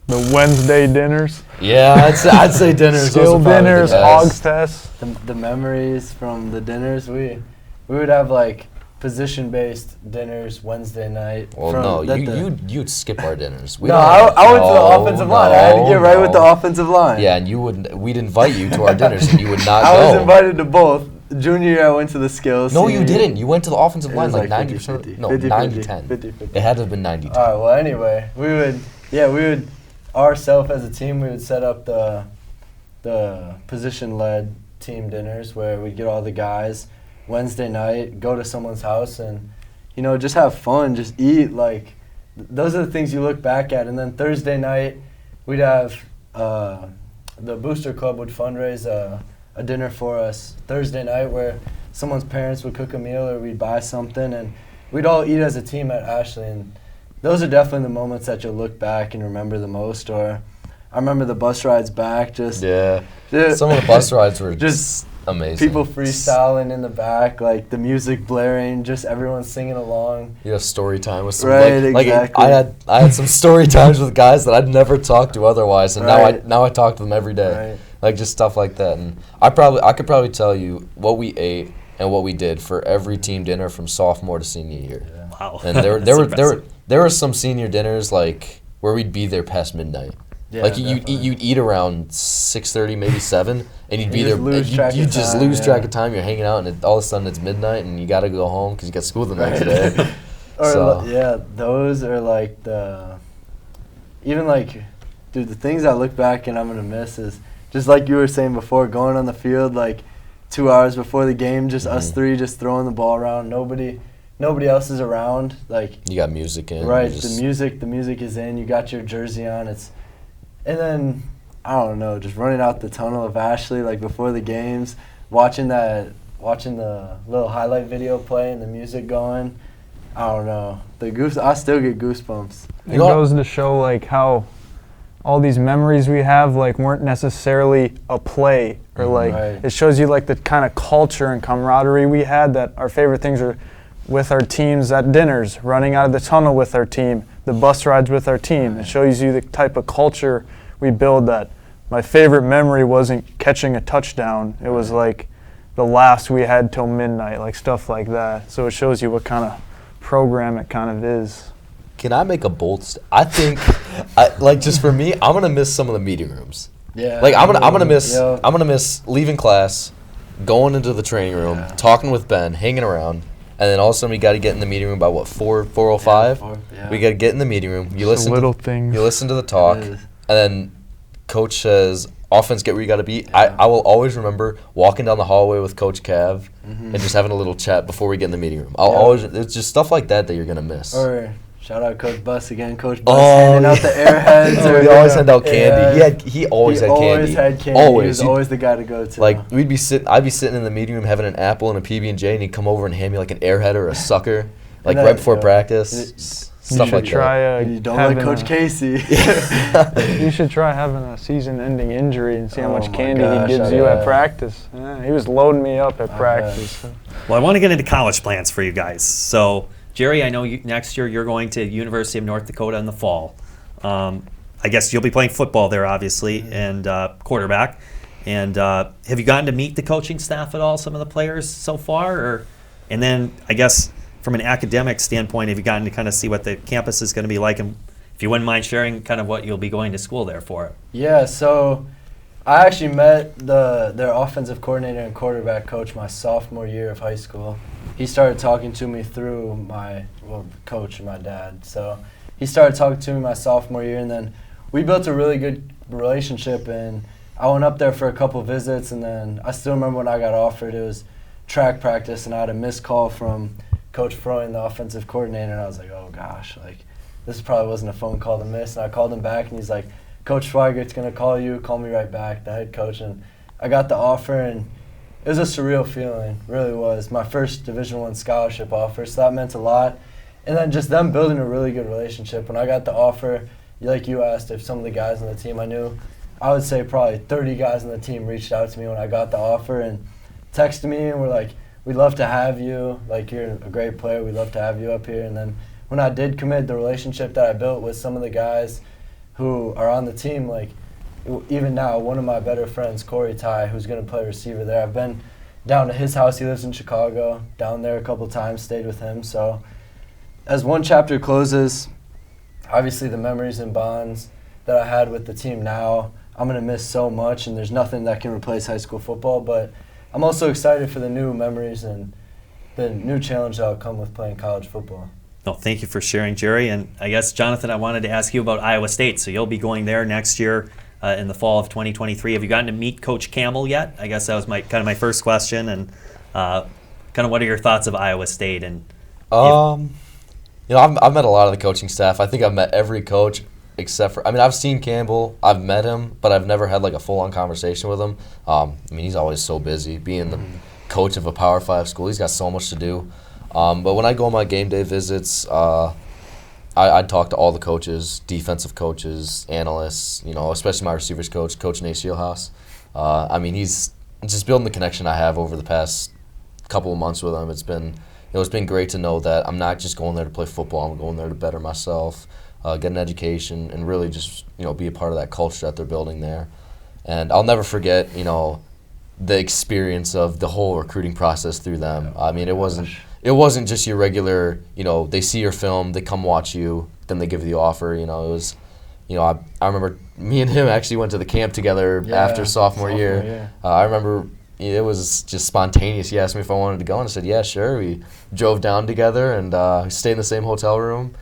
The Wednesday dinners. Yeah, I'd say dinners. Skill dinners, hogs tests. The memories from the dinners, we would have like position-based dinners Wednesday night. Well, you'd skip our dinners. I went to the offensive line. I had to get right with the offensive line. Yeah, and we'd invite you to our dinners, and you would not go. I was invited to both. Junior year, I went to the skills. No, Senior you didn't. You went to the offensive line like 50, 90%. No, 90-10. 50-50. It had to have been 90-10. All right, well, anyway, we would ourselves as a team, we would set up the position-led team dinners where we'd get all the guys Wednesday night, go to someone's house, and, just have fun, just eat. Like, those are the things you look back at. And then Thursday night, we'd have the Booster Club would fundraise a dinner for us Thursday night where someone's parents would cook a meal or we'd buy something, and we'd all eat as a team at Ashley. And those are definitely the moments that you'll look back and remember the most. Or I remember the bus rides back. Some of the bus rides were just amazing. People freestyling in the back, like the music blaring, just everyone singing along. You have story time with some exactly. I had some story times with guys that I'd never talked to otherwise, and now I talk to them every day. Right. Like just stuff like that. And I could probably tell you what we ate and what we did for every team dinner from sophomore to senior year. Yeah. Wow. And there were some senior dinners like where we'd be there past midnight. Yeah, like you'd eat around 6:30, maybe 7, and you'd be there. You just lose track of time. You're hanging out, and all of a sudden it's midnight, and you got to go home because you got school the next day. Those are like the things I look back and I'm gonna miss is just like you were saying before, going on the field like 2 hours before the game, just us three, just throwing the ball around. Nobody else is around. Like you got music in. Right, the music is in. You got your jersey on. And then, I don't know, just running out the tunnel of Ashley, like before the games, watching the little highlight video play and the music going. I don't know. I still get goosebumps. It goes to show like how all these memories we have like weren't necessarily a play or like it shows you like the kind of culture and camaraderie we had, that our favorite things are with our teams at dinners, running out of the tunnel with our team, the bus rides with our team. It shows you the type of culture we build. That my favorite memory wasn't catching a touchdown. It was like the laughs we had till midnight, like stuff like that. So it shows you what kind of program it kind of is. Can I make a bold I think, just for me, I'm gonna miss some of the meeting rooms. Yeah. Like I'm gonna miss leaving class, going into the training room, talking with Ben, hanging around. And then all of a sudden we got to get in the meeting room by 4:05. Yeah. We got to get in the meeting room. You listen little things. You listen to the talk, and then coach says, "Offense, get where you got to be." Yeah. I will always remember walking down the hallway with Coach Cav and just having a little chat before we get in the meeting room. It's just stuff like that you're gonna miss. Or shout out Coach Buss again. Coach Buss handing out the airheads. He always handed out candy. He always had candy. Always. He was always the guy to go to. Like I'd be sitting in the meeting room having an apple and a PB&J, and he'd come over and hand me like an airhead or a sucker, like right before practice. stuff should like try, You don't having like Coach a- Casey. You should try having a season-ending injury and see how Oh much my candy gosh, he gives I you at bet. practice. Yeah, he was loading me up at practice. Well, I want to get into college plans for you guys. So, Jerry, I know next year you're going to University of North Dakota in the fall. I guess you'll be playing football there, obviously, and quarterback. And have you gotten to meet the coaching staff at all, some of the players so far? And then, I guess, from an academic standpoint, have you gotten to kind of see what the campus is going to be like? And if you wouldn't mind sharing kind of what you'll be going to school there for. Yeah, so I actually met their offensive coordinator and quarterback coach my sophomore year of high school. He started talking to me through my coach and my dad. So he started talking to me my sophomore year, and then we built a really good relationship. And I went up there for a couple visits, and then I still remember when I got offered, it was track practice, and I had a missed call from Coach Freund, the offensive coordinator, and I was like, oh gosh, like this probably wasn't a phone call to miss. And I called him back, and he's like, Coach Schweigert's going to call you, call me right back, the head coach. And I got the offer, and it was a surreal feeling, really was. My first Division I scholarship offer, so that meant a lot. And then just them building a really good relationship. When I got the offer, like you asked if some of the guys on the team I knew, I would say probably 30 guys on the team reached out to me when I got the offer and texted me and were like, we'd love to have you, like you're a great player, we'd love to have you up here. And then when I did commit, the relationship that I built with some of the guys who are on the team, like even now, one of my better friends, Corey Ty, who's going to play receiver there, I've been down to his house. He lives in Chicago, down there a couple times, stayed with him. So as one chapter closes, obviously the memories and bonds that I had with the team now, I'm going to miss so much, and there's nothing that can replace high school football. But I'm also excited for the new memories and the new challenge that will come with playing college football. Well, thank you for sharing, Jerry. And I guess, Jonathan, I wanted to ask you about Iowa State. So you'll be going there next year in the fall of 2023. Have you gotten to meet Coach Campbell yet? I guess that was my first question. And kind of what are your thoughts of Iowa State? And I've met a lot of the coaching staff. I think I've met every coach except for, I've seen Campbell, I've met him, but I've never had like a full-on conversation with him. He's always so busy. Being the coach of a Power 5 school, he's got so much to do. But when I go on my game day visits, I'd talk to all the coaches, defensive coaches, analysts, especially my receivers coach, Coach Nate Shielhaus. He's just building the connection I have over the past couple of months with him. It's been great to know that I'm not just going there to play football. I'm going there to better myself, get an education, and really just be a part of that culture that they're building there. And I'll never forget the experience of the whole recruiting process through them. It wasn't just your regular, they see your film, they come watch you, then they give you the offer. It was, I remember me and him actually went to the camp together after sophomore year. I remember it was just spontaneous. He asked me if I wanted to go, and I said, yeah, sure. We drove down together and stayed in the same hotel room.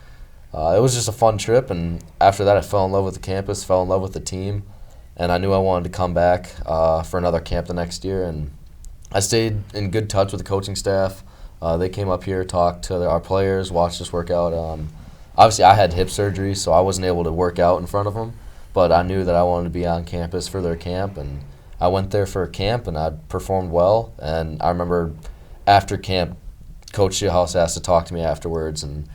It was just a fun trip, and after that I fell in love with the campus, fell in love with the team, and I knew I wanted to come back for another camp the next year, and I stayed in good touch with the coaching staff. They came up here, talked to our players, watched us work out. Obviously, I had hip surgery, so I wasn't able to work out in front of them, but I knew that I wanted to be on campus for their camp, and I went there for a camp, and I performed well. And I remember after camp, Coach Shielhaus asked to talk to me afterwards, and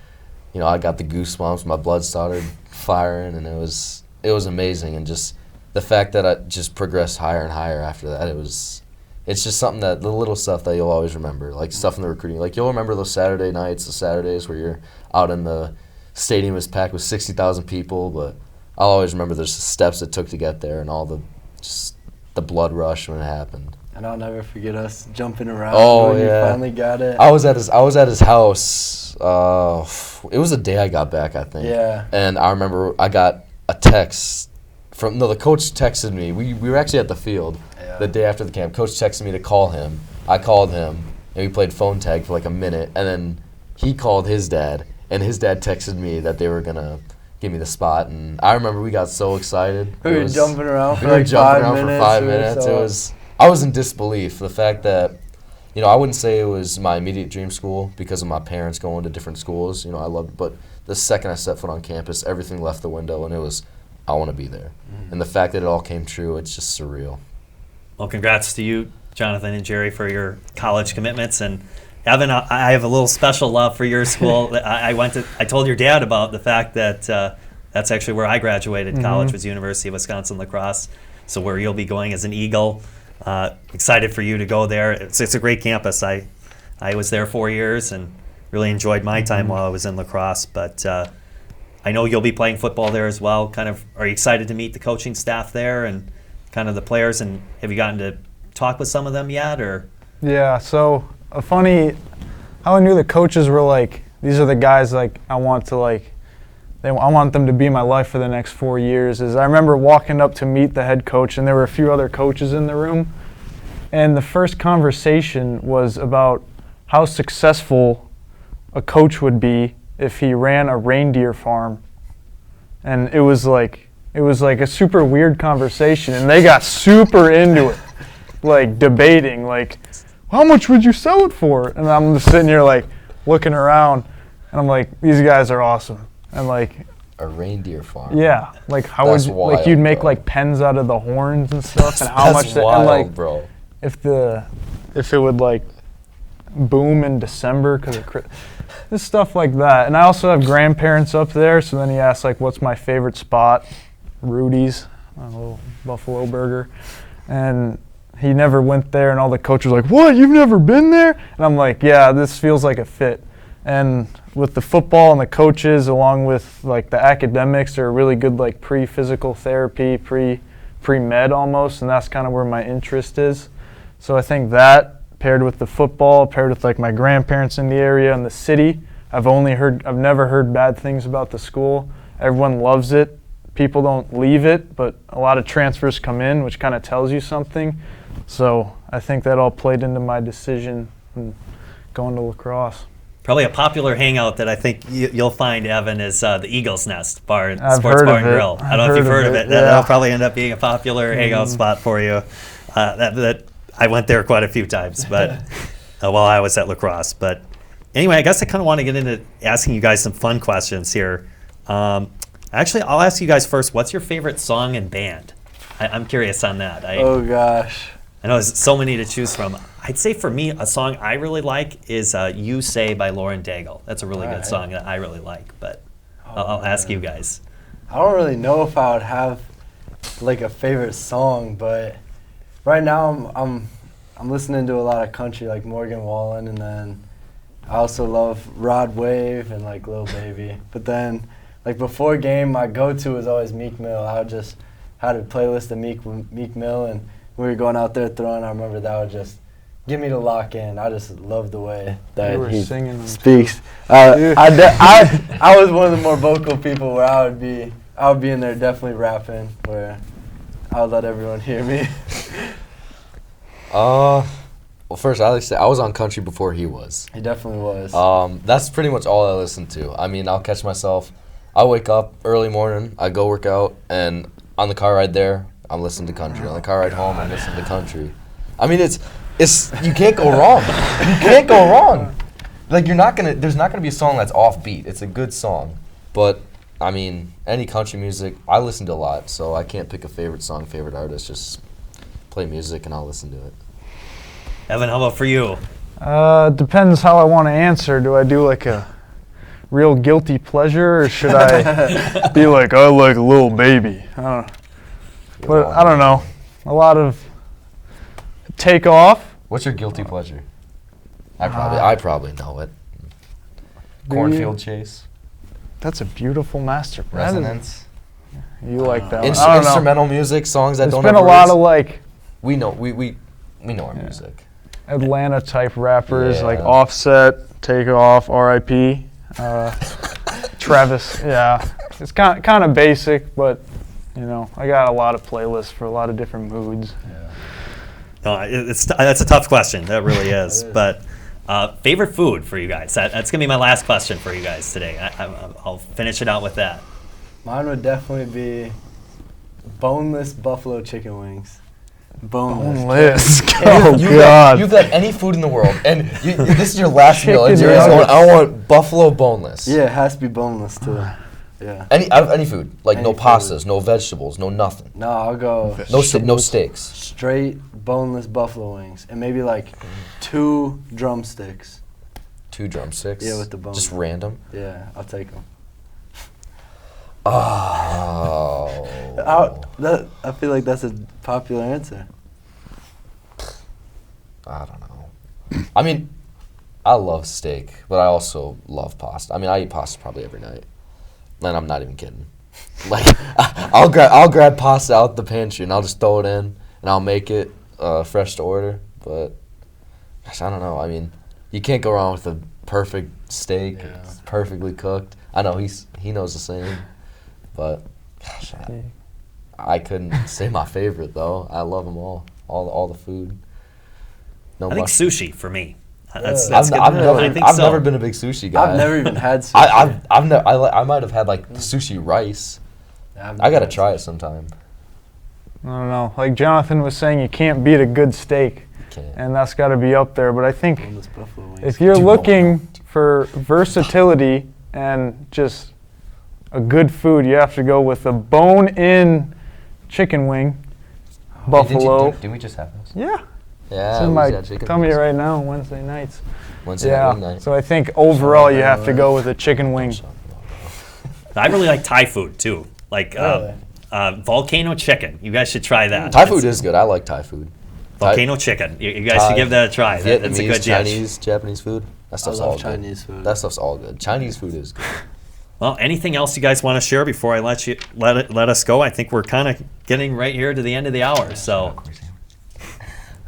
I got the goosebumps. My blood started firing, and it was amazing. And just the fact that I just progressed higher and higher after that, it's just something that the little stuff that you'll always remember, like stuff in the recruiting. Like you'll remember those Saturday nights, the Saturdays where you're out in the stadium is packed with 60,000 people, but I'll always remember the steps it took to get there and all the blood rush when it happened. And I'll never forget us jumping around when you finally got it. I was at his house. It was the day I got back, I think. Yeah. And I remember I got a text the coach texted me. We were actually at the field the day after the camp. Coach texted me to call him. I called him, and we played phone tag for like a minute. And then he called his dad, and his dad texted me that they were going to give me the spot. And I remember we got so excited. We were jumping around for like 5 minutes. I was in disbelief. The fact that, I wouldn't say it was my immediate dream school because of my parents going to different schools. I loved it. But the second I set foot on campus, everything left the window, and it was, I want to be there. Mm-hmm. And the fact that it all came true, it's just surreal. Well, congrats to you, Jonathan and Jerry, for your college commitments. And Evan, I have a little special love for your school. I told your dad about the fact that that's actually where I graduated college, was University of Wisconsin La Crosse. So where you'll be going as an Eagle. Excited for you to go there. It's a great campus. I was there 4 years and really enjoyed my time while I was in La Crosse. But I know you'll be playing football there as well. Kind of, are you excited to meet the coaching staff there and kind of the players? And have you gotten to talk with some of them yet? Or Yeah, so funny how I knew the coaches were like, these are the guys like I want them to be in my life for the next 4 years. Is I remember walking up to meet the head coach, and there were a few other coaches in the room, and the first conversation was about how successful a coach would be if he ran a reindeer farm. And it was like a super weird conversation, and they got super into it, like debating, like, how much would you sell it for? And I'm just sitting here like looking around, and I'm like, these guys are awesome. And like A reindeer farm. Yeah, like how That's would you, wild, like you'd make bro. like pens out of the horns and stuff, and how That's much wild, and like bro. if it would like boom in December because this stuff like that. And I also have grandparents up there, so then he asked like, what's my favorite spot? Rudy's, a little buffalo burger, and he never went there, and all the coaches were like, what, you've never been there? And I'm like, yeah, this feels like a fit. And with the football and the coaches, along with like the academics, they're really good like pre-physical therapy, pre-med almost, and that's kind of where my interest is. So I think that paired with the football, paired with like my grandparents in the area and the city, I've never heard bad things about the school. Everyone loves it. People don't leave it, but a lot of transfers come in, which kind of tells you something. So I think that all played into my decision in going to La Crosse. probably a popular hangout that I think you'll find, Evan, is the Eagle's Nest Bar, I've Sports heard Bar of and it. Grill. I I've don't know if you've heard of it. yeah. That'll probably end up being a popular hangout spot for you. That I went there quite a few times, but while I was at La Crosse. But anyway, I guess I kind of want to get into asking you guys some fun questions here. Actually, I'll ask you guys first. What's your favorite song and band? I'm curious on that. Oh gosh. I know there's so many to choose from. I'd say for me, a song I really like is "You Say" by Lauren Daigle. That's a really good song that I really like. But I'll ask you guys. I don't really know if I would have like a favorite song, but right now I'm listening to a lot of country, like Morgan Wallen, and then I also love Rod Wave and like Lil Baby. But then like before game, my go-to was always Meek Mill. I would just had a playlist of Meek Mill, and we were going out there throwing. I remember that would just get me to lock in. I just love the way that he speaks. I was one of the more vocal people where I would be in there definitely rapping, where I would let everyone hear me. Well, first, I like to say I was on country before he was. He definitely was. That's pretty much all I listen to. I mean, I'll catch myself. I wake up early morning, I go work out, and on the car ride there, I'm listening to country. On the car ride home, I'm listening to country. I mean, it's you can't go wrong. You can't go wrong. Like there's not gonna be a song that's offbeat. It's a good song, but I mean, any country music, I listen to a lot, so I can't pick a favorite song, favorite artist. Just play music and I'll listen to it. Evan, how about for you? Depends how I want to answer. Do I do like a real guilty pleasure, or should I be like, I like Lil Baby? I don't know. But I don't know. A lot of Take Off. What's your guilty pleasure? I probably know it. Cornfield Chase. That's a beautiful masterpiece. Resonance. You like that one. I don't know. Instrumental music, songs that There's don't been have a lot words. of like We know our music. Atlanta type rappers like Yeah. Offset, Take Off, R.I.P. Travis. Yeah, it's kind of basic, but you know, I got a lot of playlists for a lot of different moods. No, that's a tough question. That really is. But favorite food for you guys? That's gonna be my last question for you guys today. I'll finish it out with that. Mine would definitely be boneless buffalo chicken wings. Boneless. Oh God. You've had any food in the world, and this is your last meal, and Chicken you're just going, nuggets. I want buffalo boneless. Yeah, it has to be boneless too. Yeah. Any food, like no Any pastas, food. no vegetables, no nothing, No, I'll go no steaks. straight boneless buffalo wings and maybe like 2 drumsticks. 2 drumsticks. Yeah, with the bone. Just random. Yeah, I'll take them. Oh. I feel like that's a popular answer. I don't know. I mean, I love steak, but I also love pasta. I mean, I eat pasta probably every night, and I'm not even kidding. Like, I'll grab pasta out the pantry and I'll just throw it in and I'll make it fresh to order. But gosh, I don't know. I mean, you can't go wrong with a perfect steak, It's perfectly cooked. I know he knows the same, but gosh, I couldn't say my favorite though. I love them all the food. No I think mushroom. sushi for me. Yeah. That's I've good. I think I've so. never been a big sushi guy. I've never even had sushi. I might have had like the sushi rice. I gotta try it sometime. I don't know. Like Jonathan was saying, you can't beat a good steak, Can't. and that's got to be up there. But I think Boneless buffalo wings. if you're Dude, looking for versatility and just a good food, you have to go with a bone-in chicken wing, buffalo. Did we just have those? Yeah, Yeah. it's in we my got chicken tummy wings. right now on Wednesday nights. Wednesday night, wing Yeah, night. so I think overall you have to go with a chicken wing. I really like Thai food too. Like Really? volcano chicken. You guys should try that. Thai food is good. I like Thai food. volcano chicken. You guys Thai, should give that a try. That's a Vietnamese, good dish. Chinese, Japanese food. That I stuff's all love good. Chinese food. That stuff's all good. Chinese food is good. Well, anything else you guys want to share before I let us go? I think we're kind of getting right here to the end of the hour. So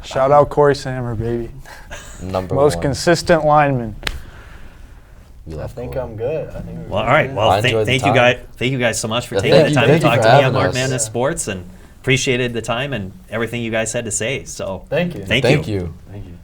Shout out Corey Sammer, baby. Number Most one. consistent lineman. We I love think Corey. I'm good. I think we're well, all good. right. Well, I enjoyed the thank you time. guys. Thank you guys so much for Yeah, taking the thank time you to talk for to me on having Marc us. Madness Sports, and appreciated the time and everything you guys had to say. So Thank you. Thank Thank you. Thank you.